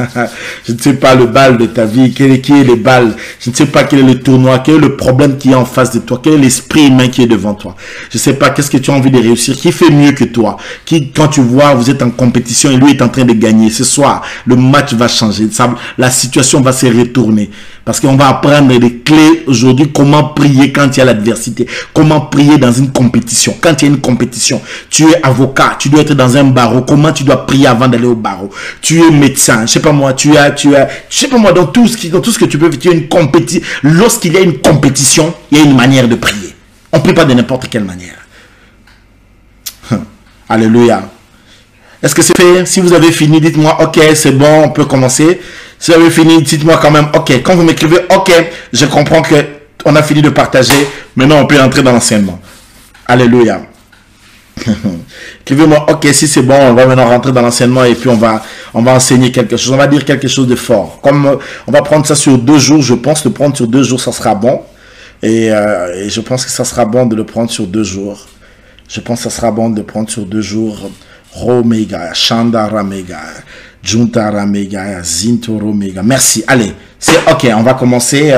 Je ne sais pas le bal de ta vie, qui est le bal, je ne sais pas quel est le tournoi, quel est le problème qui est en face de toi, quel est l'esprit humain qui est devant toi. Je ne sais pas qu'est-ce que tu as envie de réussir, qui fait mieux que toi, qui, quand tu vois, vous êtes en compétition et lui est en train de gagner. Ce soir, le match va changer, la situation va se retourner. Parce qu'on va apprendre les clés aujourd'hui, comment prier quand il y a l'adversité, comment prier dans une compétition. Quand il y a une compétition, tu es avocat, tu dois être dans un barreau, comment tu dois prier avant d'aller au barreau. Tu es médecin, je sais pas moi, je sais pas moi, dans tout ce que tu peux, tu as une compétition. Lorsqu'il y a une compétition, il y a une manière de prier. On ne prie pas de n'importe quelle manière. Alléluia. Est-ce que c'est fait? Si vous avez fini, dites-moi, ok, c'est bon, on peut commencer. Si vous avez fini, dites-moi quand même, ok. Quand vous m'écrivez, ok, je comprends que on a fini de partager. Maintenant, on peut entrer dans l'enseignement. Alléluia. Écrivez-moi, ok, si c'est bon, on va maintenant rentrer dans l'enseignement et puis on va enseigner quelque chose. On va dire quelque chose de fort. Comme on va prendre ça sur 2 jours, je pense le prendre sur 2 jours, ça sera bon. Et je pense que ça sera bon de le prendre sur 2 jours. Je pense que ça sera bon de le prendre sur 2 jours. Romega, Shandaramega, Juntaramega, Zintoromega. Merci. Allez, c'est ok. On va commencer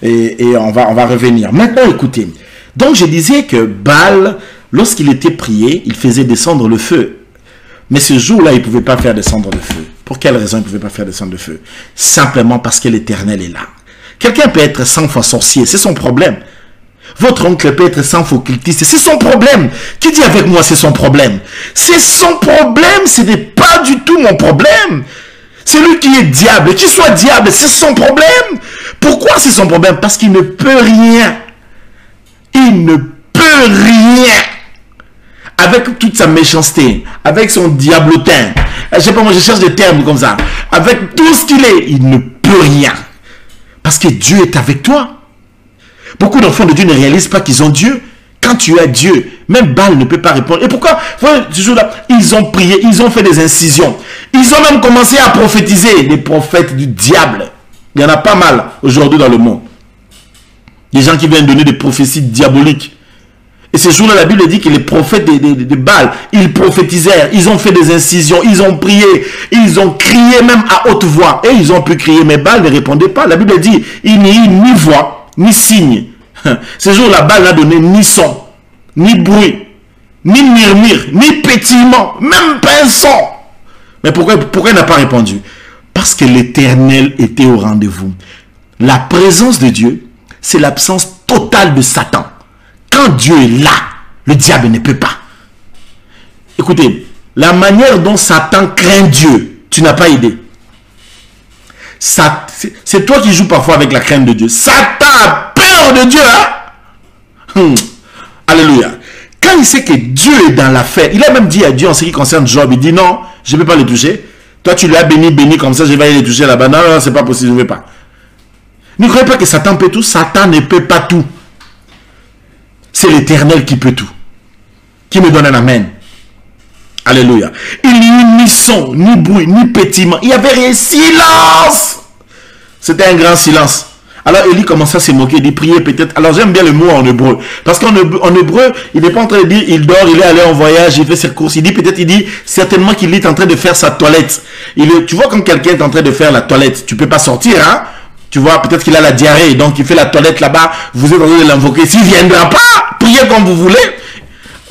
et on va revenir. Maintenant, écoutez. Donc, je disais que Baal, lorsqu'il était prié, il faisait descendre le feu. Mais ce jour-là, il ne pouvait pas faire descendre le feu. Pour quelle raison il ne pouvait pas faire descendre le feu? Simplement parce que l'Éternel est là. Quelqu'un peut être 100 fois sorcier, c'est son problème. Votre oncle peut être 100 fois occultiste, c'est son problème. Qui dit avec moi c'est son problème? C'est son problème, ce n'est pas du tout mon problème. C'est lui qui est diable, qu'il soit diable, c'est son problème. Pourquoi c'est son problème? Parce qu'il ne peut rien. Il ne peut rien. Avec toute sa méchanceté, avec son diablotin, je sais pas moi, je cherche des termes comme ça. Avec tout ce qu'il est, il ne peut rien. Parce que Dieu est avec toi. Beaucoup d'enfants de Dieu ne réalisent pas qu'ils ont Dieu. Quand tu as Dieu, même Baal ne peut pas répondre. Et pourquoi? Ce jour-là, ils ont prié, ils ont fait des incisions. Ils ont même commencé à prophétiser. Les prophètes du diable. Il y en a pas mal aujourd'hui dans le monde. Des gens qui viennent donner des prophéties diaboliques. Et ce jour-là, la Bible dit que les prophètes de Baal, ils prophétisèrent, ils ont fait des incisions, ils ont prié, ils ont crié même à haute voix. Et ils ont pu crier, mais Baal ne répondait pas. La Bible dit, il n'y eut ni voix, ni signe. Ce jour-là, Baal n'a donné ni son, ni bruit, ni murmure, ni pétillement, même pas un son. Mais pourquoi il n'a pas répondu? Parce que l'Éternel était au rendez-vous. La présence de Dieu, c'est l'absence totale de Satan. Quand Dieu est là, le diable ne peut pas. Écoutez, la manière dont Satan craint Dieu, tu n'as pas idée. C'est toi qui joues parfois avec la crainte de Dieu. Satan a peur de Dieu. Hein? Alléluia. Quand il sait que Dieu est dans l'affaire, il a même dit à Dieu en ce qui concerne Job, il dit non, je ne vais pas le toucher. Toi tu lui as béni comme ça, je vais aller le toucher là-bas. Non, non, c'est pas possible, je ne vais pas. Ne croyez pas que Satan peut tout. Satan ne peut pas tout. C'est l'Éternel qui peut tout. Qui me donne un amen. Alléluia. Il n'y eut ni son, ni bruit, ni pétillement. Il y avait rien. Silence. C'était un grand silence. Alors Élie commença à se moquer. Il dit prier peut-être. Alors j'aime bien le mot en hébreu. Parce qu'en hébreu, il n'est pas en train de dire il dort, il est allé en voyage, il fait ses courses. Il dit peut-être, il dit certainement qu'il est en train de faire sa toilette. Tu vois quand quelqu'un est en train de faire la toilette, tu ne peux pas sortir, hein? Tu vois, peut-être qu'il a la diarrhée, donc il fait la toilette là-bas, vous êtes en train de l'invoquer. S'il ne viendra pas, priez comme vous voulez.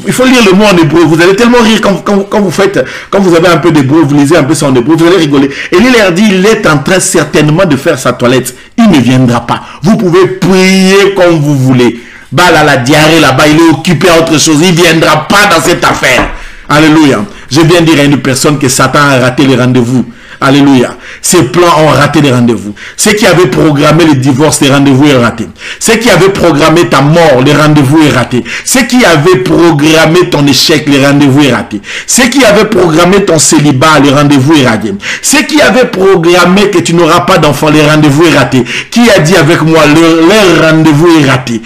Il faut lire le mot en hébreu. Vous allez tellement rire quand vous avez un peu d'hébreu, vous lisez un peu ça en hébreu, vous allez rigoler. Et il leur dit, il est en train certainement de faire sa toilette. Il ne viendra pas. Vous pouvez prier comme vous voulez. Baal a la diarrhée là-bas, il est occupé à autre chose. Il ne viendra pas dans cette affaire. Alléluia. Je viens dire à une personne que Satan a raté le rendez-vous. Alléluia. Ces plans ont raté les rendez-vous. Ceux qui avaient programmé le divorce, les rendez-vous est raté. Ceux qui avaient programmé ta mort, les rendez-vous est raté. Ceux qui avaient programmé ton échec, les rendez-vous est raté. Ceux qui avaient programmé ton célibat, les rendez-vous est raté. Ceux qui avaient programmé que tu n'auras pas d'enfant, les rendez-vous est raté. Qui a dit avec moi, leur rendez-vous est raté?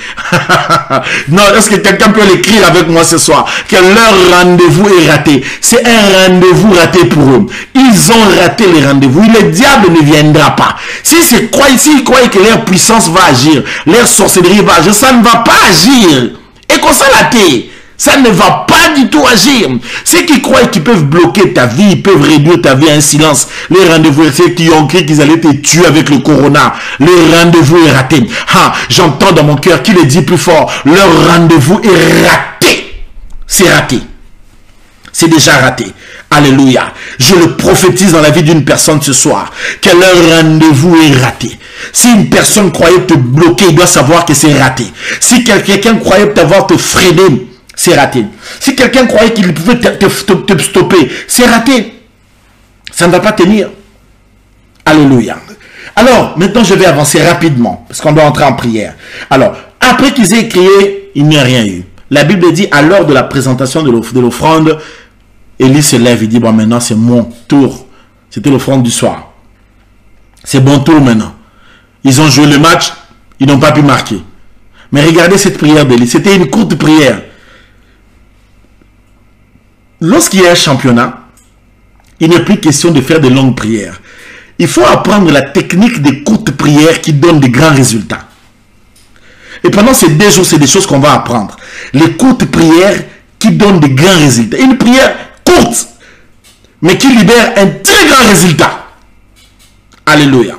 Non, est-ce que quelqu'un peut l'écrire avec moi ce soir? Que leur rendez-vous est raté. C'est un rendez-vous raté pour eux. Ils ont raté les rendez-vous. Le diable ne viendra pas. S'ils croient que leur puissance va agir, leur sorcellerie va agir, ça ne va pas agir. Et qu'on s'en la tait. Ça ne va pas du tout agir. Ceux qui croient qu'ils peuvent bloquer ta vie, ils peuvent réduire ta vie à un silence. Les rendez-vous, ceux qui ont cru qu'ils allaient te tuer avec le corona, le rendez-vous est raté. Ah, j'entends dans mon cœur qui le dit plus fort, leur rendez-vous est raté. C'est raté. C'est déjà raté. Alléluia. Je le prophétise dans la vie d'une personne ce soir, que leur rendez-vous est raté. Si une personne croyait te bloquer, il doit savoir que c'est raté. Si quelqu'un croyait t'avoir te freiner, c'est raté. Si quelqu'un croyait qu'il pouvait te stopper, c'est raté. Ça ne va pas tenir. Alléluia. Alors, maintenant je vais avancer rapidement, parce qu'on doit entrer en prière. Alors, après qu'ils aient crié, il n'y a rien eu. La Bible dit, à l'heure de la présentation de l'offrande, Élie se lève et dit, bon, maintenant c'est mon tour. C'était l'offrande du soir. C'est mon tour maintenant. Ils ont joué le match, ils n'ont pas pu marquer. Mais regardez cette prière d'Élie. C'était une courte prière. Lorsqu'il y a un championnat, il n'est plus question de faire de longues prières. Il faut apprendre la technique des courtes prières qui donnent de grands résultats. Et pendant ces 2 jours, c'est des choses qu'on va apprendre. Les courtes prières qui donnent de grands résultats. Une prière courte, mais qui libère un très grand résultat. Alléluia.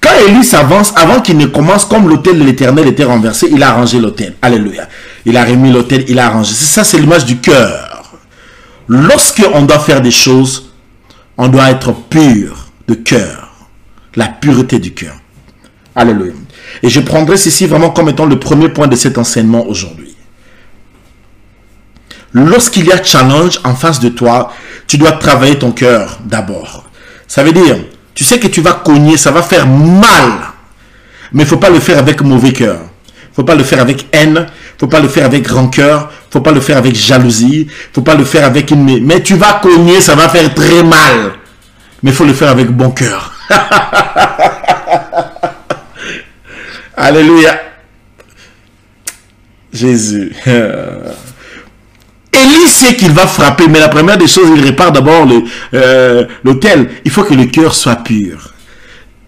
Quand Élie s'avance, avant qu'il ne commence, comme l'autel de l'Éternel était renversé, il a arrangé l'autel. Alléluia. Il a remis l'autel, il a arrangé. Ça, c'est l'image du cœur. Lorsqu'on doit faire des choses, on doit être pur de cœur. La pureté du cœur. Alléluia. Et je prendrai ceci vraiment comme étant le premier point de cet enseignement aujourd'hui. Lorsqu'il y a challenge en face de toi, tu dois travailler ton cœur d'abord. Ça veut dire, tu sais que tu vas cogner, ça va faire mal. Mais il ne faut pas le faire avec mauvais cœur. Il ne faut pas le faire avec haine. Il ne faut pas le faire avec rancœur. Il ne faut pas le faire avec jalousie. Il ne faut pas le faire avec une... Mais tu vas cogner, ça va faire très mal. Mais il faut le faire avec bon cœur. Alléluia. Jésus. Élie sait qu'il va frapper, mais la première des choses, il répare d'abord l'autel. Il faut que le cœur soit pur.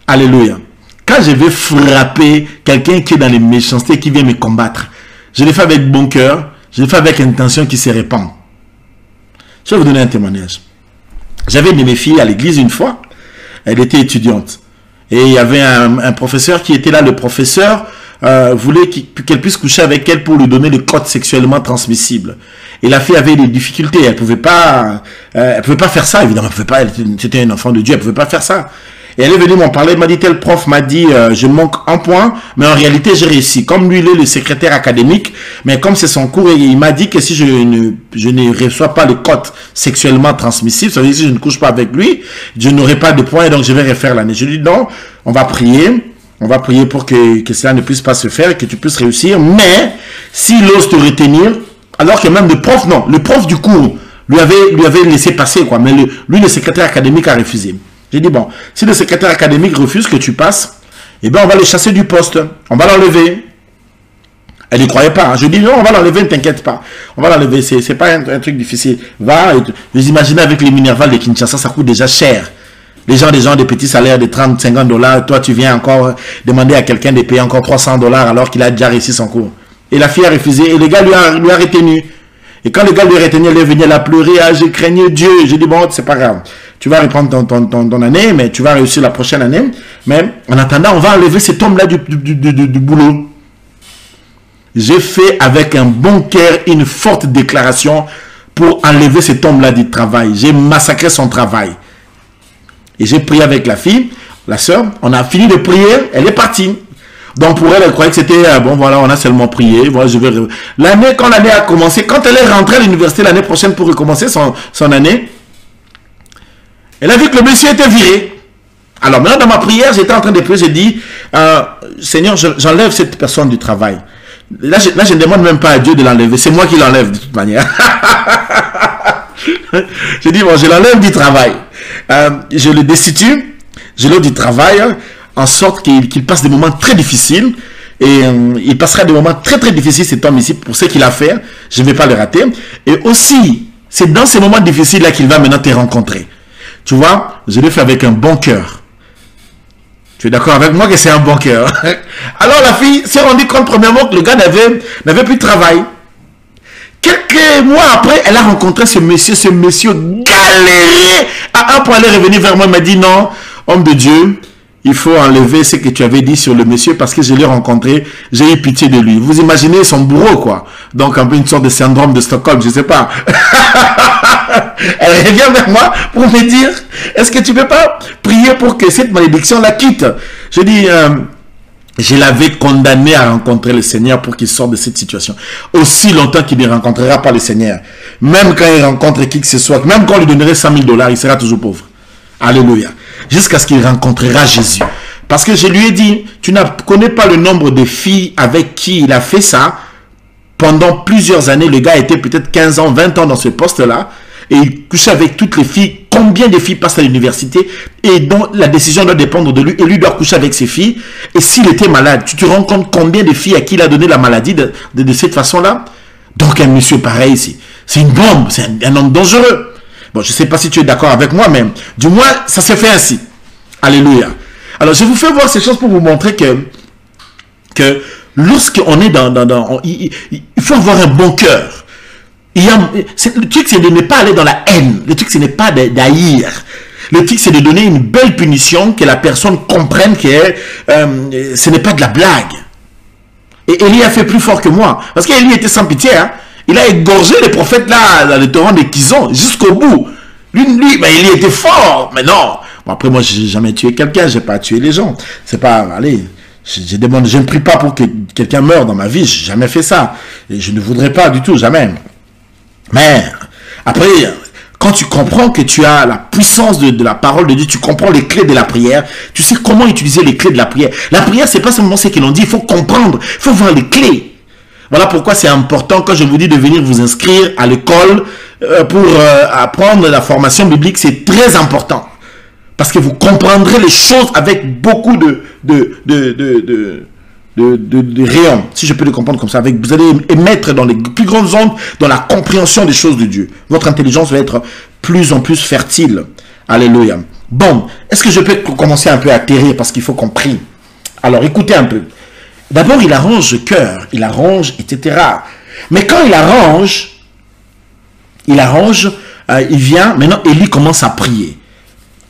Alléluia. Quand je vais frapper quelqu'un qui est dans les méchancetés, qui vient me combattre, je le fais avec bon cœur, je le fais avec intention qui se répand. Je vais vous donner un témoignage. J'avais une de mes filles à l'église une fois. Elle était étudiante. Et il y avait un professeur qui était là. Le professeur voulait qu'elle puisse coucher avec elle pour lui donner le code sexuellement transmissible. Et la fille avait des difficultés. Elle pouvait pas faire ça, évidemment. Elle pouvait pas. C'était un enfant de Dieu. Elle pouvait pas faire ça. Et elle est venue m'en parler. Elle m'a dit, tel prof m'a dit, je manque un point, mais en réalité, j'ai réussi. Comme lui, il est le secrétaire académique, mais comme c'est son cours, il m'a dit que si je ne reçois pas le code sexuellement transmissible, ça veut dire que si je ne couche pas avec lui, je n'aurai pas de points, et donc je vais refaire l'année. Je lui dis, non, on va prier. On va prier pour que cela ne puisse pas se faire, que tu puisses réussir. Mais, s'il ose te retenir, alors que même le prof, non, le prof du cours lui avait laissé passer, quoi. Mais lui, le secrétaire académique a refusé. J'ai dit, bon, si le secrétaire académique refuse que tu passes, eh bien, on va le chasser du poste. On va l'enlever. Elle n'y croyait pas. Hein. Je dis, non, on va l'enlever, ne t'inquiète pas. On va l'enlever. C'est pas un truc difficile. Va. Vous imaginez avec les Minerval de Kinshasa, ça coûte déjà cher. Les gens des petits salaires de 30, 50 $. Toi, tu viens encore demander à quelqu'un de payer encore 300 $ alors qu'il a déjà réussi son cours. Et la fille a refusé. Et le gars lui a retenu. Et quand le gars lui a retenu, elle est venue, elle a pleuré. Ah, j'ai craigné Dieu. J'ai dit, bon, c'est pas grave. Tu vas reprendre ton année, mais tu vas réussir la prochaine année. Mais en attendant, on va enlever cet homme-là du boulot. J'ai fait avec un bon cœur une forte déclaration pour enlever cet homme-là du travail. J'ai massacré son travail. Et j'ai prié avec la fille, la sœur. On a fini de prier, elle est partie. Donc pour elle, elle croyait que c'était, bon voilà, on a seulement prié. Voilà, l'année, quand l'année a commencé, quand elle est rentrée à l'université l'année prochaine pour recommencer son année, Elle a vu que le monsieur était viré. Alors maintenant, dans ma prière, j'étais en train de prier, j'ai dit, Seigneur, j'enlève cette personne du travail. Là, je ne demande même pas à Dieu de l'enlever. C'est moi qui l'enlève de toute manière. J'ai dit, bon, je l'enlève du travail. Je le destitue, je l'enlève du travail, en sorte qu'il passe des moments très difficiles. Et il passera des moments très très difficiles cet homme ici pour ce qu'il a fait. Je ne vais pas le rater. Et aussi, c'est dans ces moments difficiles-là qu'il va maintenant te rencontrer. Tu vois, je le fais avec un bon cœur. Tu es d'accord avec moi que c'est un bon cœur? Alors la fille s'est rendue compte premièrement que le gars n'avait plus de travail. Quelques mois après, elle a rencontré ce monsieur galéré à un point. Elle est revenue vers moi, elle m'a dit non, homme de Dieu, il faut enlever ce que tu avais dit sur le monsieur parce que je l'ai rencontré, j'ai eu pitié de lui. Vous imaginez son bourreau quoi. Donc un peu une sorte de syndrome de Stockholm, je sais pas. Elle revient vers moi pour me dire, est-ce que tu peux pas prier pour que cette malédiction la quitte? Je dis, je l'avais condamné à rencontrer le Seigneur pour qu'il sorte de cette situation. Aussi longtemps qu'il ne rencontrera pas le Seigneur. Même quand il rencontre qui que ce soit, même quand on lui donnerait 100 000 $, il sera toujours pauvre. Alléluia. Jusqu'à ce qu'il rencontrera Jésus. Parce que je lui ai dit, tu ne connais pas le nombre de filles avec qui il a fait ça. Pendant plusieurs années, le gars était peut-être 15 ans, 20 ans dans ce poste-là. Et il couchait avec toutes les filles. Combien de filles passent à l'université et dont la décision doit dépendre de lui. Et lui doit coucher avec ses filles. Et s'il était malade, tu te rends compte combien de filles à qui il a donné la maladie de cette façon-là? Donc un monsieur pareil ici, c'est une bombe, c'est un homme dangereux. Bon, je ne sais pas si tu es d'accord avec moi, mais du moins, ça se fait ainsi. Alléluia. Alors, je vous fais voir ces choses pour vous montrer que lorsqu'on est il faut avoir un bon cœur. Le truc, c'est de ne pas aller dans la haine. Le truc, ce n'est pas d'haïr. Le truc, c'est de donner une belle punition, que la personne comprenne que ce n'est pas de la blague. Et Élie a fait plus fort que moi. Parce qu'Élie était sans pitié. Hein. Il a égorgé les prophètes là, dans le torrent de Kizon, jusqu'au bout. Lui, Élie était fort. Mais non. Bon, après, moi, je n'ai jamais tué quelqu'un. Je n'ai pas tué les gens. C'est pas... Allez... Je ne prie pas pour que quelqu'un meure dans ma vie. Je n'ai jamais fait ça. Et je ne voudrais pas du tout, jamais. Mais après, quand tu comprends que tu as la puissance de la parole de Dieu, tu comprends les clés de la prière, tu sais comment utiliser les clés de la prière. La prière, c'est pas seulement ce que l'on dit, il faut comprendre, il faut voir les clés. Voilà pourquoi c'est important quand je vous dis de venir vous inscrire à l'école pour apprendre la formation biblique, c'est très important. Parce que vous comprendrez les choses avec beaucoup de rayons, si je peux le comprendre comme ça. Vous allez émettre dans les plus grandes ondes, dans la compréhension des choses de Dieu. Votre intelligence va être plus en plus fertile. Alléluia. Bon, est-ce que je peux commencer un peu à atterrir parce qu'il faut qu'on prie? Alors, écoutez un peu. D'abord, il arrange le cœur, il arrange, etc. Mais quand il arrange, il vient, maintenant, Élie commence à prier.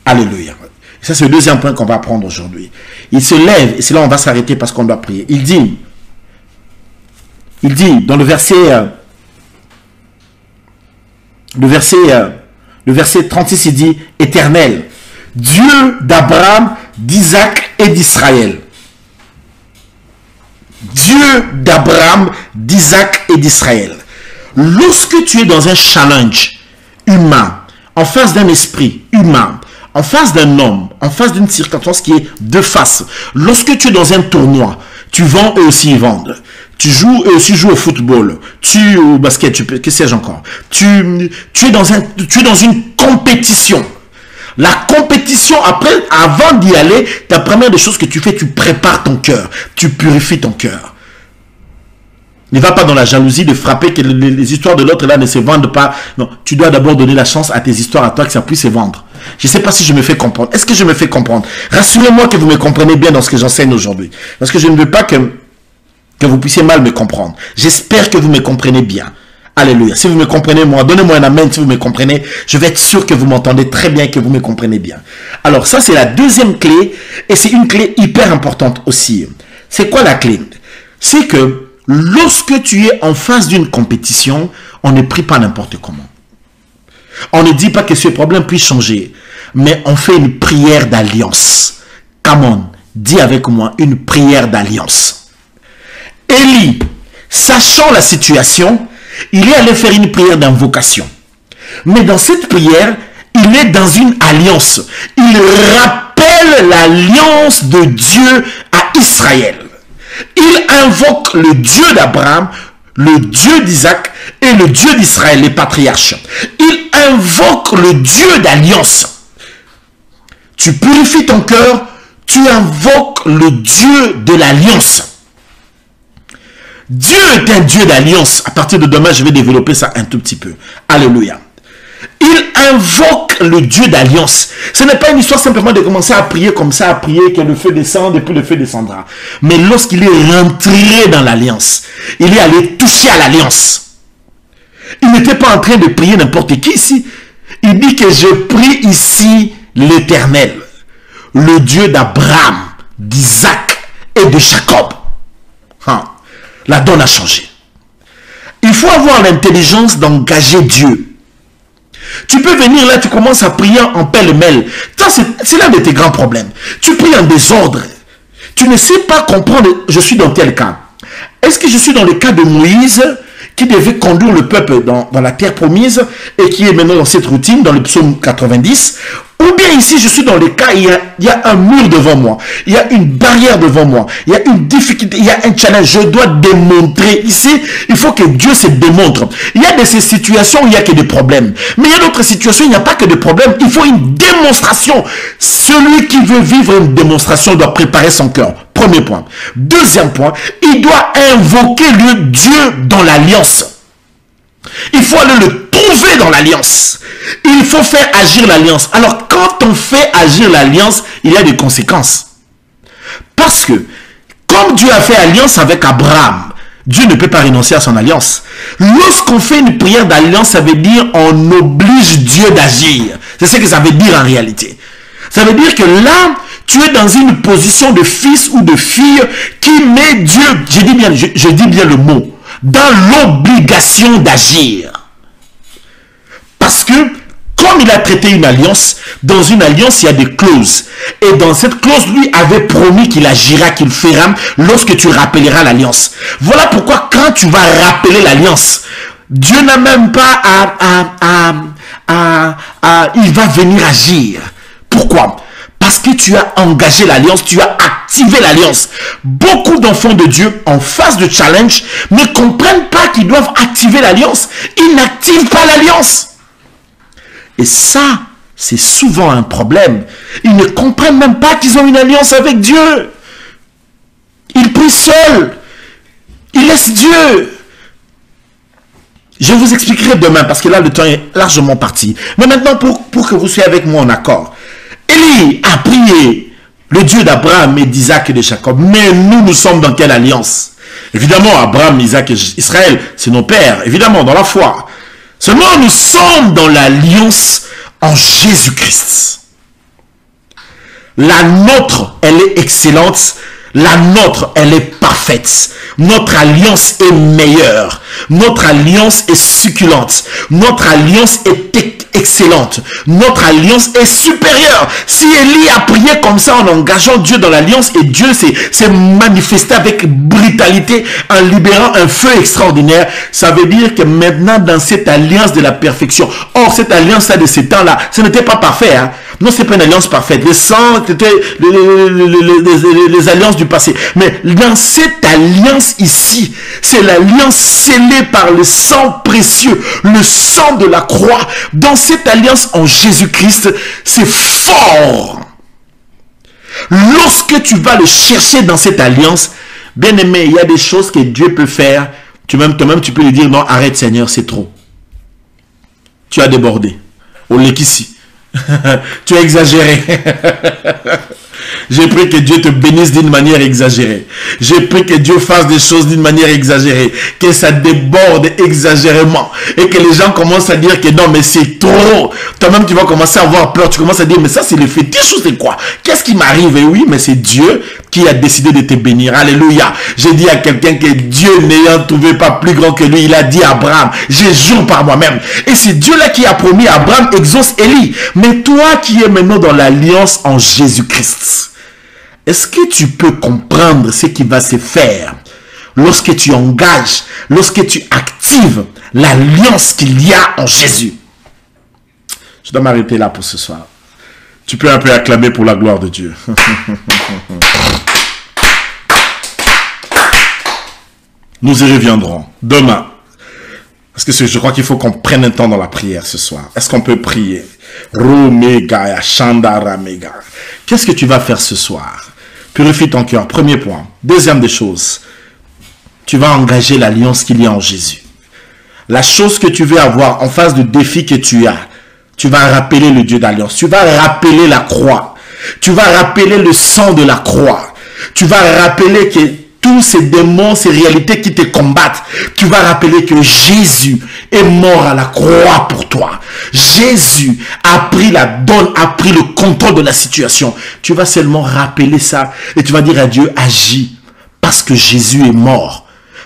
Alléluia. Ça, c'est le deuxième point qu'on va apprendre aujourd'hui. Il se lève, et c'est là où on va s'arrêter parce qu'on doit prier. Il dit dans le verset 36, il dit, Éternel, Dieu d'Abraham, d'Isaac et d'Israël. Dieu d'Abraham, d'Isaac et d'Israël. Lorsque tu es dans un challenge humain, en face d'un esprit humain, en face d'un homme, en face d'une circonstance qui est de face. Lorsque tu es dans un tournoi, tu vends, eux aussi ils vendent. Tu joues, eux aussi jouent au football. Tu au basket, que sais-je encore. Tu es dans une compétition. La compétition, après, avant d'y aller, la première des choses que tu fais, tu prépares ton cœur. Tu purifies ton cœur. Ne va pas dans la jalousie de frapper que les histoires de l'autre là ne se vendent pas. Non, tu dois d'abord donner la chance à tes histoires, à toi, que ça puisse se vendre. Je ne sais pas si je me fais comprendre. Est-ce que je me fais comprendre? Rassurez-moi que vous me comprenez bien dans ce que j'enseigne aujourd'hui. Parce que je ne veux pas que vous puissiez mal me comprendre. J'espère que vous me comprenez bien. Alléluia. Si vous me comprenez, moi, donnez-moi un amen si vous me comprenez. Je vais être sûr que vous m'entendez très bien, que vous me comprenez bien. Alors ça, c'est la deuxième clé. Et c'est une clé hyper importante aussi. C'est quoi la clé? C'est que lorsque tu es en face d'une compétition, on ne prie pas n'importe comment. On ne dit pas que ce problème puisse changer, mais on fait une prière d'alliance. Come on, dis avec moi, une prière d'alliance. Élie, sachant la situation, il est allé faire une prière d'invocation. Mais dans cette prière, il est dans une alliance. Il rappelle l'alliance de Dieu à Israël. Il invoque le Dieu d'Abraham, le Dieu d'Isaac et le Dieu d'Israël, les patriarches. Il invoque le Dieu d'alliance. Tu purifies ton cœur, tu invoques le Dieu de l'alliance. Dieu est un Dieu d'alliance. À partir de demain, je vais développer ça un tout petit peu. Alléluia. Il invoque le Dieu d'alliance. Ce n'est pas une histoire simplement de commencer à prier comme ça, à prier que le feu descende et puis le feu descendra. Mais lorsqu'il est rentré dans l'alliance, il est allé toucher à l'alliance. Il n'était pas en train de prier n'importe qui ici. Il dit que je prie ici l'Éternel, le Dieu d'Abraham, d'Isaac et de Jacob. La donne a changé. Il faut avoir l'intelligence d'engager Dieu. Tu peux venir là, tu commences à prier en pêle-mêle. C'est l'un de tes grands problèmes. Tu pries en désordre. Tu ne sais pas comprendre, je suis dans quel cas. Est-ce que je suis dans le cas de Moïse qui devait conduire le peuple dans la terre promise et qui est maintenant dans cette routine, dans le psaume 90? Ou bien ici, je suis dans le cas, il y a un mur devant moi, il y a une barrière devant moi, il y a une difficulté, il y a un challenge, je dois démontrer. Ici, il faut que Dieu se démontre. Il y a de ces situations où il n'y a que des problèmes. Mais il y a d'autres situations où il n'y a pas que des problèmes. Il faut une démonstration. Celui qui veut vivre une démonstration doit préparer son cœur. Premier point. Deuxième point, il doit invoquer le Dieu dans l'alliance. Il faut aller le trouver dans l'alliance. Il faut faire agir l'alliance. Alors, quand on fait agir l'alliance, il y a des conséquences. Parce que, comme Dieu a fait alliance avec Abraham, Dieu ne peut pas renoncer à son alliance. Lorsqu'on fait une prière d'alliance, ça veut dire on oblige Dieu d'agir. C'est ce que ça veut dire en réalité. Ça veut dire que là, tu es dans une position de fils ou de fille qui met Dieu, je dis bien le mot, dans l'obligation d'agir. Parce que, comme il a traité une alliance, dans une alliance, il y a des clauses. Et dans cette clause, lui avait promis qu'il agira, qu'il fera lorsque tu rappelleras l'alliance. Voilà pourquoi quand tu vas rappeler l'alliance, Dieu n'a même pas il va venir agir. Pourquoi? Parce que tu as engagé l'alliance, tu as activé l'alliance. Beaucoup d'enfants de Dieu en face de challenge ne comprennent pas qu'ils doivent activer l'alliance. Ils n'activent pas l'alliance. Et ça, c'est souvent un problème. Ils ne comprennent même pas qu'ils ont une alliance avec Dieu. Ils prient seuls. Ils laissent Dieu. Je vous expliquerai demain parce que là, le temps est largement parti. Mais maintenant, pour que vous soyez avec moi en accord. Élie a prié le Dieu d'Abraham et d'Isaac et de Jacob. Mais nous sommes dans quelle alliance? Évidemment, Abraham, Isaac et Israël, c'est nos pères. Évidemment, dans la foi. Seulement, nous sommes dans l'alliance en Jésus-Christ. La nôtre, elle est excellente. La nôtre, elle est parfaite. Notre alliance est meilleure. Notre alliance est succulente. Notre alliance est excellente. Notre alliance est supérieure. Si Élie a prié comme ça en engageant Dieu dans l'alliance et Dieu s'est manifesté avec brutalité en libérant un feu extraordinaire, ça veut dire que maintenant dans cette alliance de la perfection, or cette alliance-là de ces temps-là, ce n'était pas parfait. Hein? Non, c'est pas une alliance parfaite. Les sangs, c'était les alliances du passé. Mais dans cette alliance ici, c'est l'alliance scellée par le sang précieux, le sang de la croix. Dans cette alliance en Jésus-Christ, c'est fort. Lorsque tu vas le chercher dans cette alliance, bien aimé, il y a des choses que Dieu peut faire. Toi-même, tu peux lui dire, non, arrête Seigneur, c'est trop. Tu as débordé. Au Lekissi. Tu as exagéré. J'ai pris que Dieu te bénisse d'une manière exagérée. J'ai pris que Dieu fasse des choses d'une manière exagérée. Que ça déborde exagérément. Et que les gens commencent à dire que non, mais c'est trop. Toi-même, tu vas commencer à avoir peur. Tu commences à dire, mais ça, c'est le fétiche ou c'est quoi? Qu'est-ce qui m'arrive? Et oui, mais c'est Dieu qui a décidé de te bénir. Alléluia. J'ai dit à quelqu'un que Dieu n'ayant trouvé pas plus grand que lui, il a dit à Abraham, je jure par moi-même. Et c'est Dieu-là qui a promis à Abraham, exauce Élie. Mais toi qui es maintenant dans l'alliance en Jésus-Christ, est-ce que tu peux comprendre ce qui va se faire lorsque tu engages, lorsque tu actives l'alliance qu'il y a en Jésus? Je dois m'arrêter là pour ce soir. Tu peux un peu acclamer pour la gloire de Dieu. Nous y reviendrons demain. Parce que je crois qu'il faut qu'on prenne un temps dans la prière ce soir. Est-ce qu'on peut prier? Qu'est-ce que tu vas faire ce soir? Purifie ton cœur. Premier point. Deuxième des choses. Tu vas engager l'alliance qu'il y a en Jésus. La chose que tu veux avoir en face du défi que tu as, tu vas rappeler le Dieu d'alliance. Tu vas rappeler la croix. Tu vas rappeler le sang de la croix. Tu vas rappeler que tous ces démons, ces réalités qui te combattent, tu vas rappeler que Jésus est mort à la croix pour toi. Jésus a pris la donne, a pris le contrôle de la situation. Tu vas seulement rappeler ça et tu vas dire à Dieu, agis parce que Jésus est mort.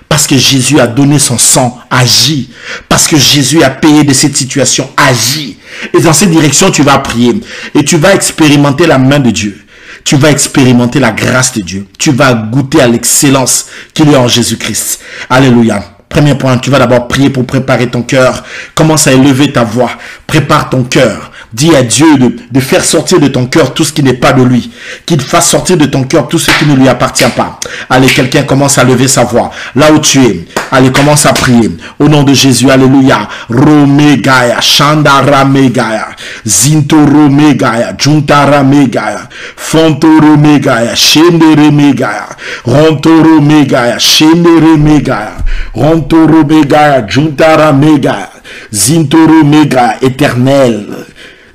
Parce que Jésus a donné son sang, agis. Parce que Jésus a payé de cette situation, agis. Et dans cette direction, tu vas prier. Et tu vas expérimenter la main de Dieu. Tu vas expérimenter la grâce de Dieu. Tu vas goûter à l'excellence qu'il y a en Jésus-Christ. Alléluia. Premier point, tu vas d'abord prier pour préparer ton cœur. Commence à élever ta voix. Prépare ton cœur. Dis à Dieu de faire sortir de ton cœur tout ce qui n'est pas de lui. Qu'il fasse sortir de ton cœur tout ce qui ne lui appartient pas. Allez, quelqu'un commence à lever sa voix. Là où tu es. Allez, commence à prier. Au nom de Jésus, alléluia. Romegaya, Shandara Megaya, Zintoro Megaya, Juntara Megaya, Fontoro Megaya, Shendere Megaya, Rontoro Megaya, Shendere Megaya, Rontoro Megaya, Juntara Megaya, Zintoro Megaya, éternel.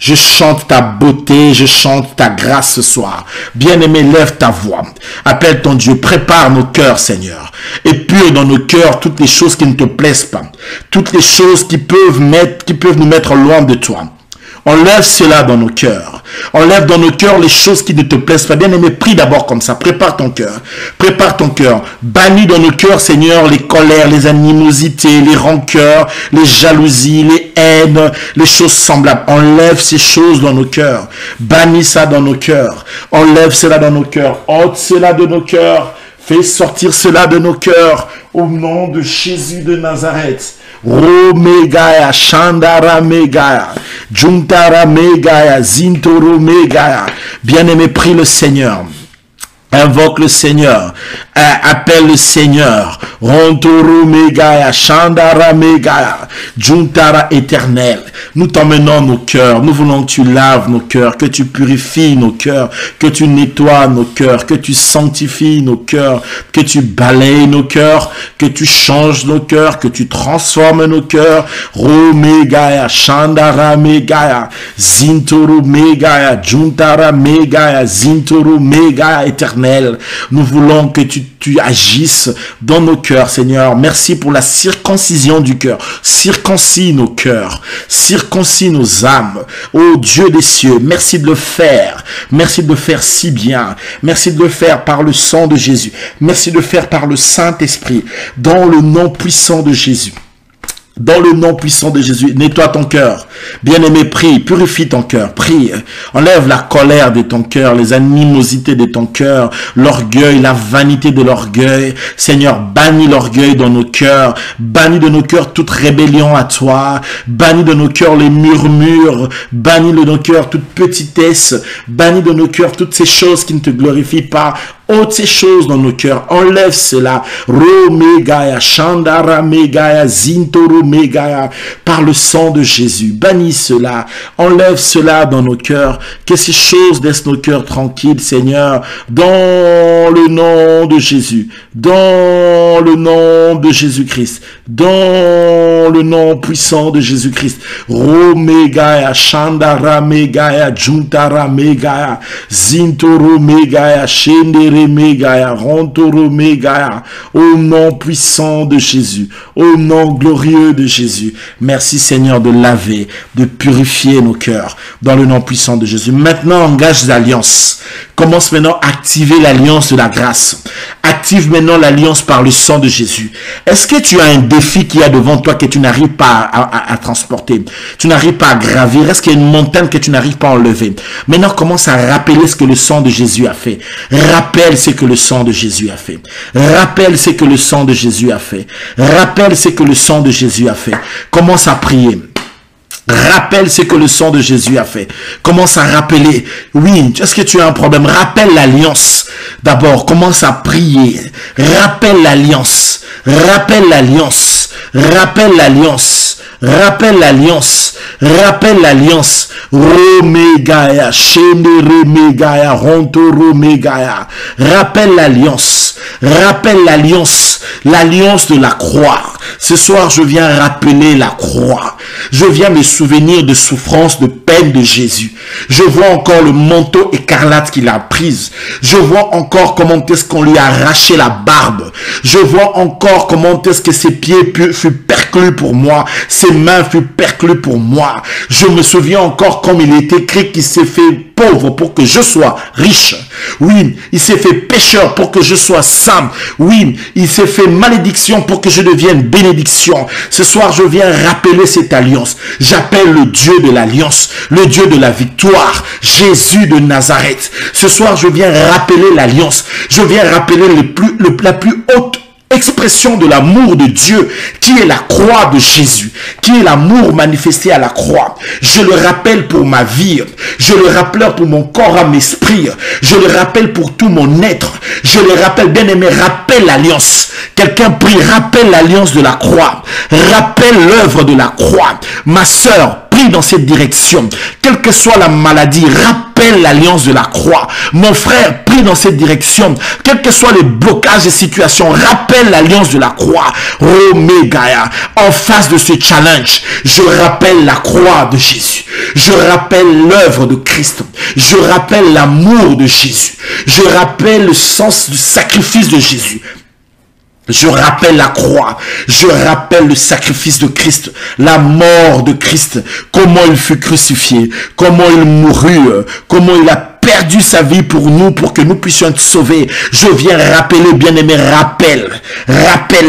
Je chante ta beauté, je chante ta grâce ce soir. Bien-aimé, lève ta voix. Appelle ton Dieu, prépare nos cœurs, Seigneur. Épure dans nos cœurs toutes les choses qui ne te plaisent pas. Toutes les choses qui peuvent nous mettre loin de toi. Enlève cela dans nos cœurs. Enlève dans nos cœurs les choses qui ne te plaisent pas. Bien-aimé, prie d'abord comme ça. Prépare ton cœur. Prépare ton cœur. Bannis dans nos cœurs, Seigneur, les colères, les animosités, les rancœurs, les jalousies, les haines, les choses semblables. Enlève ces choses dans nos cœurs. Bannis ça dans nos cœurs. Enlève cela dans nos cœurs. Ôte cela de nos cœurs. Fais sortir cela de nos cœurs. Au nom de Jésus de Nazareth. Romegaya, Shandara Megaya, Juntara Megaya, Zintoro Megaya. Bien-aimé, prie le Seigneur. Invoque le Seigneur. Appelle le Seigneur. Rontoro Megaya, Shandara Megaya, Juntara éternel. Nous t'emmenons nos cœurs. Nous voulons que tu laves nos cœurs, que tu purifies nos cœurs, que tu nettoies nos cœurs, que tu sanctifies nos cœurs, que tu balayes nos cœurs, que tu changes nos cœurs, que tu transformes nos cœurs. Romegaya, Shandara Megaya, Zintoro Megaya, Juntara Megaya, Zintoro Megaya éternel. Nous voulons que tu agisses dans nos cœurs, Seigneur. Merci pour la circoncision du cœur. Circoncis nos cœurs. Circoncis nos âmes. Ô Dieu des cieux, merci de le faire. Merci de le faire si bien. Merci de le faire par le sang de Jésus. Merci de le faire par le Saint-Esprit. Dans le nom puissant de Jésus. Dans le nom puissant de Jésus, nettoie ton cœur. Bien-aimé, prie, purifie ton cœur, prie. Enlève la colère de ton cœur, les animosités de ton cœur, l'orgueil, la vanité de l'orgueil. Seigneur, bannis l'orgueil dans nos cœurs. Bannis de nos cœurs toute rébellion à toi. Bannis de nos cœurs les murmures. Bannis de nos cœurs toute petitesse. Bannis de nos cœurs toutes ces choses qui ne te glorifient pas. Ôte ces choses dans nos cœurs. Enlève cela. Romegaya, Shandara Megaya, Zintoro Megaya, par le sang de Jésus. Bannis cela. Enlève cela dans nos cœurs. Que ces choses laissent nos cœurs tranquilles, Seigneur. Dans le nom de Jésus. Dans le nom de Jésus-Christ. Dans le nom puissant de Jésus-Christ. Romegaya, Shandara Megaya, Juntara Megaya, Zintoro Megaya, Shendere Megaya, Rontoro Megaya, au nom puissant de Jésus, au nom glorieux de Jésus. Merci Seigneur de laver, de purifier nos cœurs dans le nom puissant de Jésus. Maintenant, engage l'alliance. Commence maintenant à activer l'alliance de la grâce. Active maintenant l'alliance par le sang de Jésus. Est-ce que tu as un défi qui est devant toi que tu n'arrives pas à transporter? Tu n'arrives pas à gravir? Est-ce qu'il y a une montagne que tu n'arrives pas à enlever? Maintenant, commence à rappeler ce que le sang de Jésus a fait. Rappelle ce que le sang de Jésus a fait. Rappelle ce que le sang de Jésus a fait. Rappelle ce que le sang de Jésus a fait. Commence à prier. Rappelle ce que le sang de Jésus a fait. Commence à rappeler. Oui, est-ce que tu as un problème? Rappelle l'alliance. D'abord, commence à prier. Rappelle l'alliance. Rappelle l'alliance. Rappelle l'alliance. Rappelle l'alliance. Rappelle l'alliance. Romegaya, Sheneremegaya, Rontoromegaya. Rappelle l'alliance. Rappelle l'alliance. L'alliance de la croix. Ce soir, je viens rappeler la croix. Je viens me souvenir de souffrances, de peine de Jésus. Je vois encore le manteau écarlate qu'il a prise. Je vois encore comment est-ce qu'on lui a arraché la barbe. Je vois encore comment est-ce que ses pieds furent perclus pour moi. Ses mains furent perclues pour moi. Je me souviens encore comme il est écrit qu'il s'est fait pauvre pour que je sois riche. Oui, il s'est fait pécheur pour que je sois saint. Oui, il s'est fait malédiction pour que je devienne bénédiction. Ce soir, je viens rappeler cette alliance. J'appelle le Dieu de l'alliance, le Dieu de la victoire, Jésus de Nazareth. Ce soir, je viens rappeler l'alliance. Je viens rappeler la plus haute expression de l'amour de Dieu, qui est la croix de Jésus, qui est l'amour manifesté à la croix. Je le rappelle pour ma vie, je le rappelle pour mon corps, âme, esprit, je le rappelle pour tout mon être, je le rappelle, bien aimé, rappelle l'alliance. Quelqu'un prie, rappelle l'alliance de la croix, rappelle l'œuvre de la croix. Ma sœur, prie dans cette direction, quelle que soit la maladie, rappelle l'alliance de la croix. Mon frère, prie dans cette direction, quels que soient les blocages et situations, rappelle l'alliance de la croix. Omegaya, en face de ce challenge, je rappelle la croix de Jésus, je rappelle l'œuvre de Christ, je rappelle l'amour de Jésus, je rappelle le sens du sacrifice de Jésus. Je rappelle la croix, je rappelle le sacrifice de Christ, la mort de Christ, comment il fut crucifié, comment il mourut, comment il a perdu sa vie pour nous, pour que nous puissions être sauvés. Je viens rappeler, bien-aimé, rappelle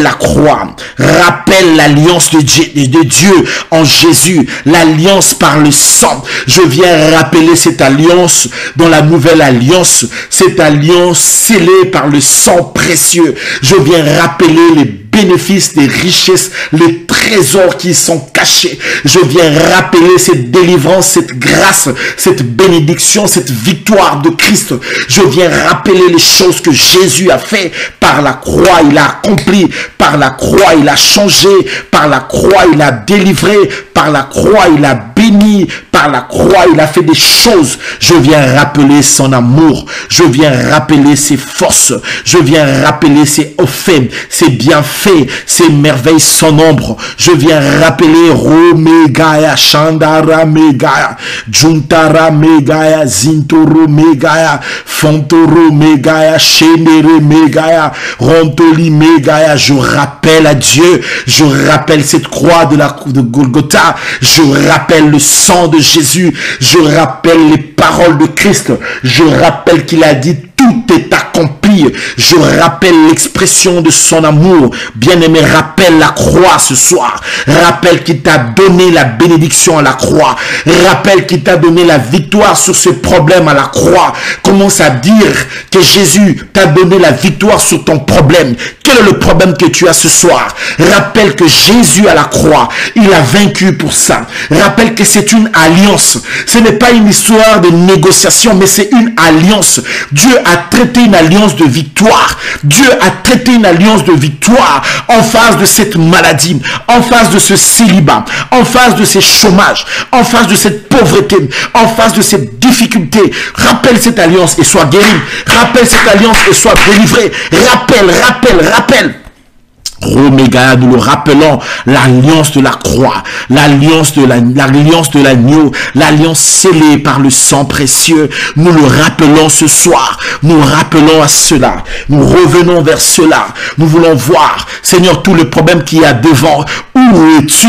la croix, rappelle l'alliance de Dieu en Jésus, l'alliance par le sang. Je viens rappeler cette alliance dans la nouvelle alliance, cette alliance scellée par le sang précieux. Je viens rappeler les bénéfices, les richesses, les trésors qui sont cachés. Je viens rappeler cette délivrance, cette grâce, cette bénédiction, cette victoire de Christ. Je viens rappeler les choses que Jésus a fait par la croix. Il a accompli par la croix. Il a changé par la croix. Il a délivré par la croix. Il a béni par la croix. Il a fait des choses. Je viens rappeler son amour. Je viens rappeler ses forces. Je viens rappeler ses offenses, ses bienfaits, ses merveilles sans nombre. Je viens rappeler Romegaya, Chandara Megaya, Juntara Megaya, Zintoro Megaya, Fontoro Megaya, Chenere Megaya, Rontoli Megaya. Je rappelle à Dieu, je rappelle cette croix de Golgotha, je rappelle le sang de Jésus, je rappelle les paroles de Christ, je rappelle qu'il a dit tout est accompli. Je rappelle l'expression de son amour. Bien-aimé, rappelle la croix ce soir. Rappelle qu'il t'a donné la bénédiction à la croix. Rappelle qu'il t'a donné la victoire sur ce problème à la croix. Commence à dire que Jésus t'a donné la victoire sur ton problème. Quel est le problème que tu as ce soir? Rappelle que Jésus à la croix, il a vaincu pour ça. Rappelle que c'est une alliance. Ce n'est pas une histoire de négociation, mais c'est une alliance. Dieu a traité une alliance de victoire. Dieu a traité une alliance de victoire en face de cette maladie, en face de ce célibat, en face de ces chômages, en face de cette pauvreté, en face de cette difficulté. Rappelle cette alliance et sois guéri. Rappelle cette alliance et sois délivré. Rappelle. Romegaya, nous le rappelons, l'alliance de la croix, l'alliance de l'agneau, l'alliance scellée par le sang précieux. Nous le rappelons ce soir, nous rappelons à cela, nous revenons vers cela. Nous voulons voir, Seigneur, tout le problème qu'il y a devant. Où es-tu,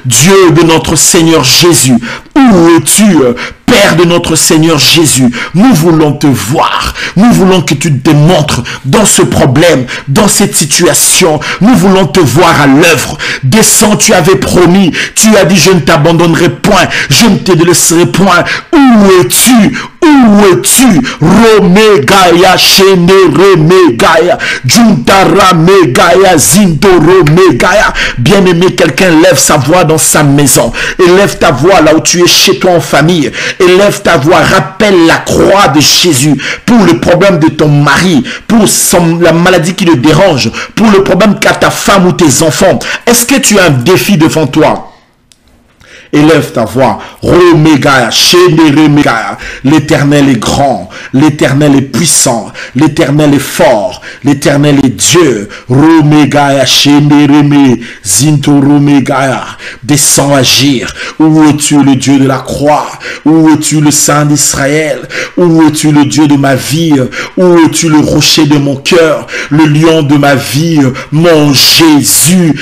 Dieu de notre Seigneur Jésus? Où es-tu, Père de notre Seigneur Jésus? Nous voulons te voir. Nous voulons que tu te démontres dans ce problème, dans cette situation. Nous voulons te voir à l'œuvre. Descends, tu avais promis. Tu as dit, je ne t'abandonnerai point. Je ne te laisserai point. Où es-tu? Où es-tu? Romegaya, Shendere Megaya, Juntara Megaya, Zindoro Megaya. Bien-aimé, quelqu'un lève sa voix dans sa maison. Élève ta voix là où tu es chez toi en famille. Élève ta voix, rappelle la croix de Jésus pour le problème de ton mari, pour la maladie qui le dérange, pour le problème qu'a ta femme ou tes enfants. Est-ce que tu as un défi devant toi? Élève ta voix. Romegaya, Shendere Megaya. L'Éternel est grand, l'Éternel est puissant, l'Éternel est fort, l'Éternel est Dieu. Romegaya, Shendere Me, Zintoro Megaya. Descends agir. Où es-tu, le Dieu de la croix? Où es-tu, le Saint d'Israël? Où es-tu, le Dieu de ma vie? Où es-tu, le rocher de mon cœur, le lion de ma vie? Mon Jésus,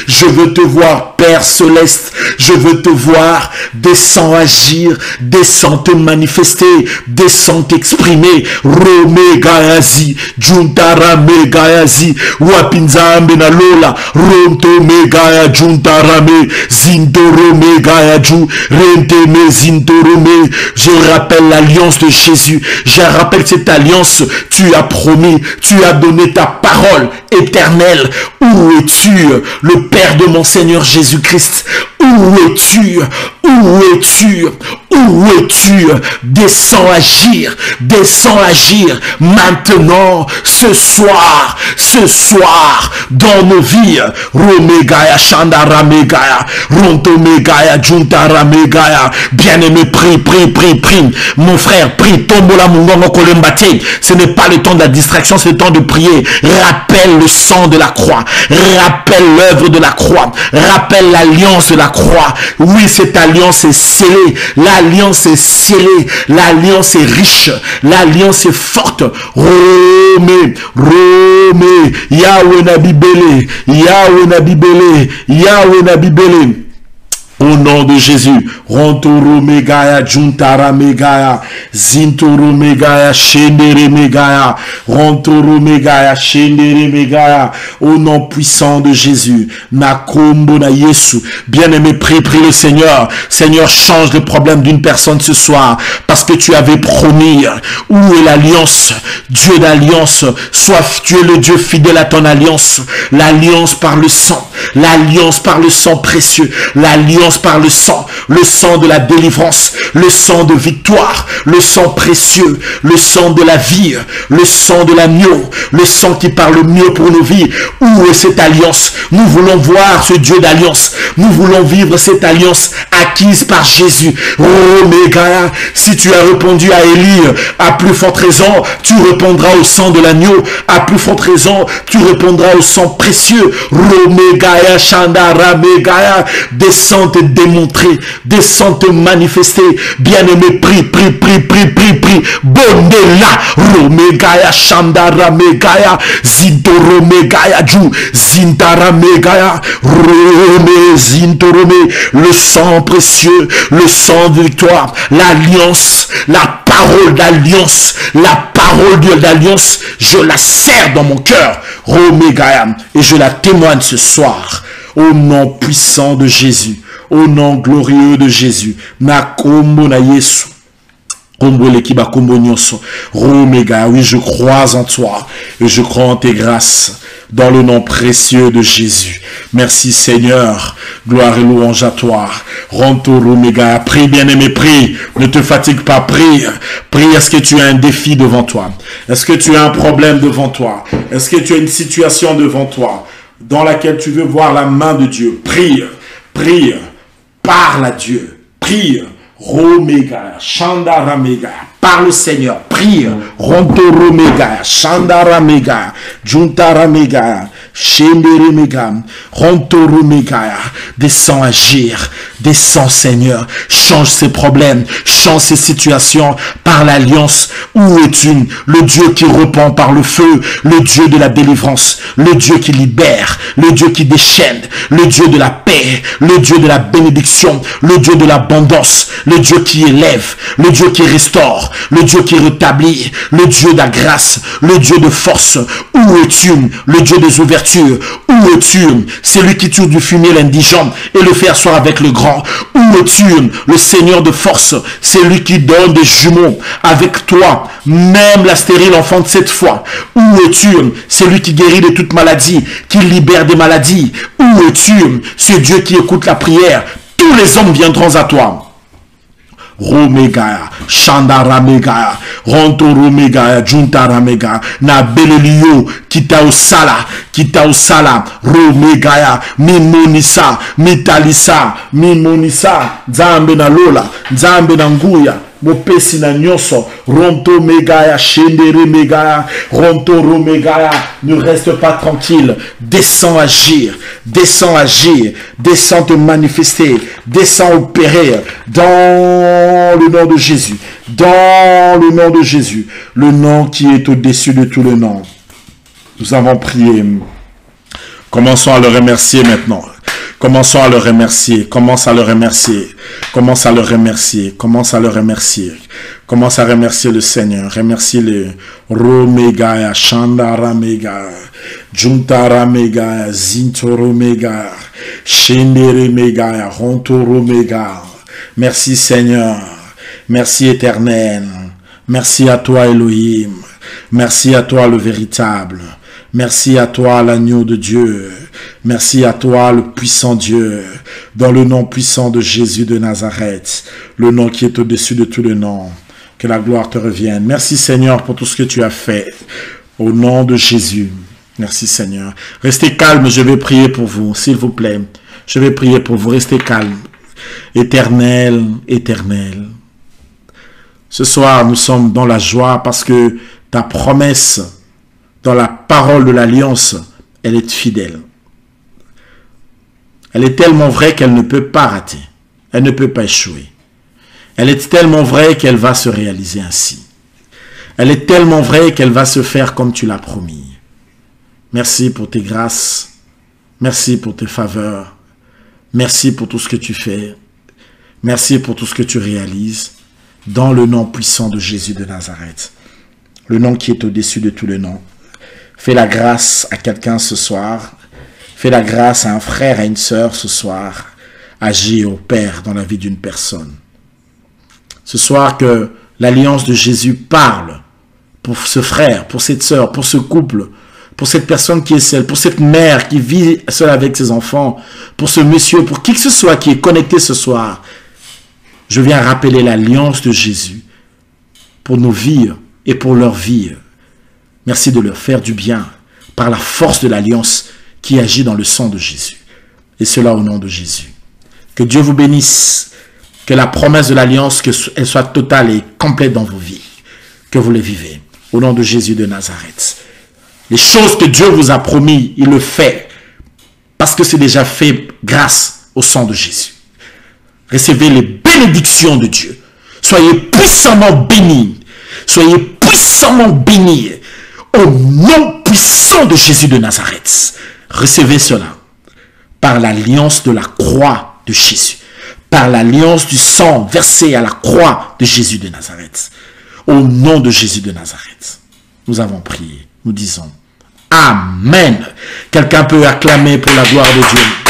je veux te voir, Père Céleste, je veux te voir. Descends agir, descends te manifester, descends t'exprimer. Romegayazi, Juntara Megayazi, Wapinzambe na Lola, Ronto Megaya, Juntarame, Zindoro Megayaju, Rente Me Zindorome. Je rappelle l'alliance de Jésus, je rappelle cette alliance, tu as promis, tu as donné ta parole éternelle. Où es-tu, le Père de mon Seigneur Jésus-Christ? Où es-tu? Où es-tu? Où es-tu? Descends agir maintenant, ce soir, dans nos vies. Romegaya, Shandara Megaya, Ronto Megaya, Juntara Megaya. Bien-aimé, prie. Mon frère, prie. Tombola Mungongo Kolembate. Ce n'est pas le temps de la distraction, c'est le temps de prier. Rappelle le sang de la croix. Rappelle l'œuvre de la croix. Rappelle l'alliance de la croix. Oui, cette alliance est scellée. L'alliance est scellée. L'alliance est riche. L'alliance est forte. Rome. Yahweh Nabibele. Au nom de Jésus, Rontoro Megaya, Juntara Megaya, Zintoro Megaya, Shendere Megaya, Rontoro Megaya, Shendere Megaya, au nom puissant de Jésus, Nakombo na Yesu. Bien-aimé, prie le Seigneur. Seigneur, change le problème d'une personne ce soir, parce que tu avais promis. Où est l'alliance? Dieu d'alliance, tu es le Dieu fidèle à ton alliance. L'alliance par le sang précieux, l'alliance par le sang de la délivrance, le sang de victoire, le sang précieux, le sang de la vie, le sang de l'agneau, le sang qui parle mieux pour nos vies. Où est cette alliance? Nous voulons voir ce Dieu d'alliance, nous voulons vivre cette alliance acquise par Jésus. Oh Mégaya, si tu as répondu à Élie, à plus forte raison, tu répondras au sang de l'agneau, à plus forte raison, tu répondras au sang précieux. Romegaya, Shandara Megaya, descends te démontrer, descends te manifester. Bien-aimé, prie. Bondela, Romegaya, Shandara Megaya, Zintoro Megaya, Ju, Zintara Megaya, Rome, Zintorome, le sang précieux, le sang de victoire, l'alliance, la parole d'alliance, la parole d'alliance, je la serre dans mon cœur, Romegaya, et je la témoigne ce soir, au nom puissant de Jésus, au nom glorieux de Jésus. Nakombo na Yesu. Romega, oui, je crois en toi et je crois en tes grâces dans le nom précieux de Jésus. Merci Seigneur, gloire et louange à toi. Ronto Romega, prie bien-aimé, prie, ne te fatigue pas, prie. Est-ce que tu as un défi devant toi? Est-ce que tu as un problème devant toi? Est-ce que tu as une situation devant toi dans laquelle tu veux voir la main de Dieu? Prie, parle à Dieu, prie. Romega, Shandara Mega, parle au Seigneur, prie. Rontoro Mega, Shandara Mega, Juntara Mega, Shendere Mega, Rontoro Mega. Descends agir, descends Seigneur, change ces problèmes, change ces situations par l'alliance. Où es-tu? Le Dieu qui répand par le feu, le Dieu de la délivrance, le Dieu qui libère, le Dieu qui déchaîne, le Dieu de la paix, le Dieu de la bénédiction, le Dieu de l'abondance, le Dieu qui élève, le Dieu qui restaure, le Dieu qui rétablit, le Dieu de la grâce, le Dieu de force. Où es-tu? Le Dieu des ouvertures. Où es-tu? C'est lui qui tue du fumier l'indigent et le fait asseoir avec le grand. puissant? Où es-tu, le Seigneur de force? C'est lui qui donne des jumeaux avec toi. Même la stérile enfante 7 fois. Où es-tu? C'est lui qui guérit de toute maladie, qui libère des maladies. Où es-tu? C'est Dieu qui écoute la prière. Tous les hommes viendront à toi. Romega, Shandaramega, Ronto Romega, Juntaramega, na Belelio, Kita Osala, Romega, Mimonisa, Mitalisa, Mimonisa, Zambe na Lola, Zambe na Nguya, Mopesi na Nyoso, Ronto Megaya, Shendere Megaya, Ronto Romegaya, ne reste pas tranquille, descends agir, descends te manifester, descends opérer dans le nom de Jésus, dans le nom de Jésus, le nom qui est au-dessus de tout le nom. Nous avons prié. Commençons à le remercier maintenant. Commençons à le remercier. Commence à le remercier. Commence à le remercier. Commence à le remercier. Commence à remercier le Seigneur. Remercie-le. Romega, Shandaramega, Juntaramega, Zintoromega, Shenderemega, Rontoromega. Merci Seigneur. Merci Éternel. Merci à toi Elohim. Merci à toi le véritable. Merci à toi l'agneau de Dieu. Merci à toi le puissant Dieu. Dans le nom puissant de Jésus de Nazareth. Le nom qui est au-dessus de tout le nom. Que la gloire te revienne. Merci Seigneur pour tout ce que tu as fait. Au nom de Jésus. Merci Seigneur. Restez calme, je vais prier pour vous, s'il vous plaît. Je vais prier pour vous, restez calme. Éternel, éternel. Ce soir, nous sommes dans la joie parce que ta promesse, dans la parole de l'alliance, elle est fidèle. Elle est tellement vraie qu'elle ne peut pas rater. Elle ne peut pas échouer. Elle est tellement vraie qu'elle va se réaliser ainsi. Elle est tellement vraie qu'elle va se faire comme tu l'as promis. Merci pour tes grâces. Merci pour tes faveurs. Merci pour tout ce que tu fais. Merci pour tout ce que tu réalises. Dans le nom puissant de Jésus de Nazareth. Le nom qui est au-dessus de tout le nom. Fais la grâce à quelqu'un ce soir. Fais la grâce à un frère, à une sœur ce soir. Agis au Père dans la vie d'une personne. Ce soir que l'alliance de Jésus parle pour ce frère, pour cette sœur, pour ce couple, pour cette personne qui est seule, pour cette mère qui vit seule avec ses enfants, pour ce monsieur, pour qui que ce soit qui est connecté ce soir. Je viens rappeler l'alliance de Jésus pour nos vies et pour leur vie. Merci de leur faire du bien par la force de l'alliance qui agit dans le sang de Jésus. Et cela au nom de Jésus. Que Dieu vous bénisse. Que la promesse de l'alliance, qu'elle soit totale et complète dans vos vies. Que vous les vivez. Au nom de Jésus de Nazareth. Les choses que Dieu vous a promis, il le fait. Parce que c'est déjà fait grâce au sang de Jésus. Recevez les bénédictions de Dieu. Soyez puissamment bénis. Soyez puissamment bénis. Au nom puissant de Jésus de Nazareth. Recevez cela. Par l'alliance de la croix de Jésus. Par l'alliance du sang versé à la croix de Jésus de Nazareth. Au nom de Jésus de Nazareth. Nous avons prié. Nous disons Amen. Quelqu'un peut acclamer pour la gloire de Dieu.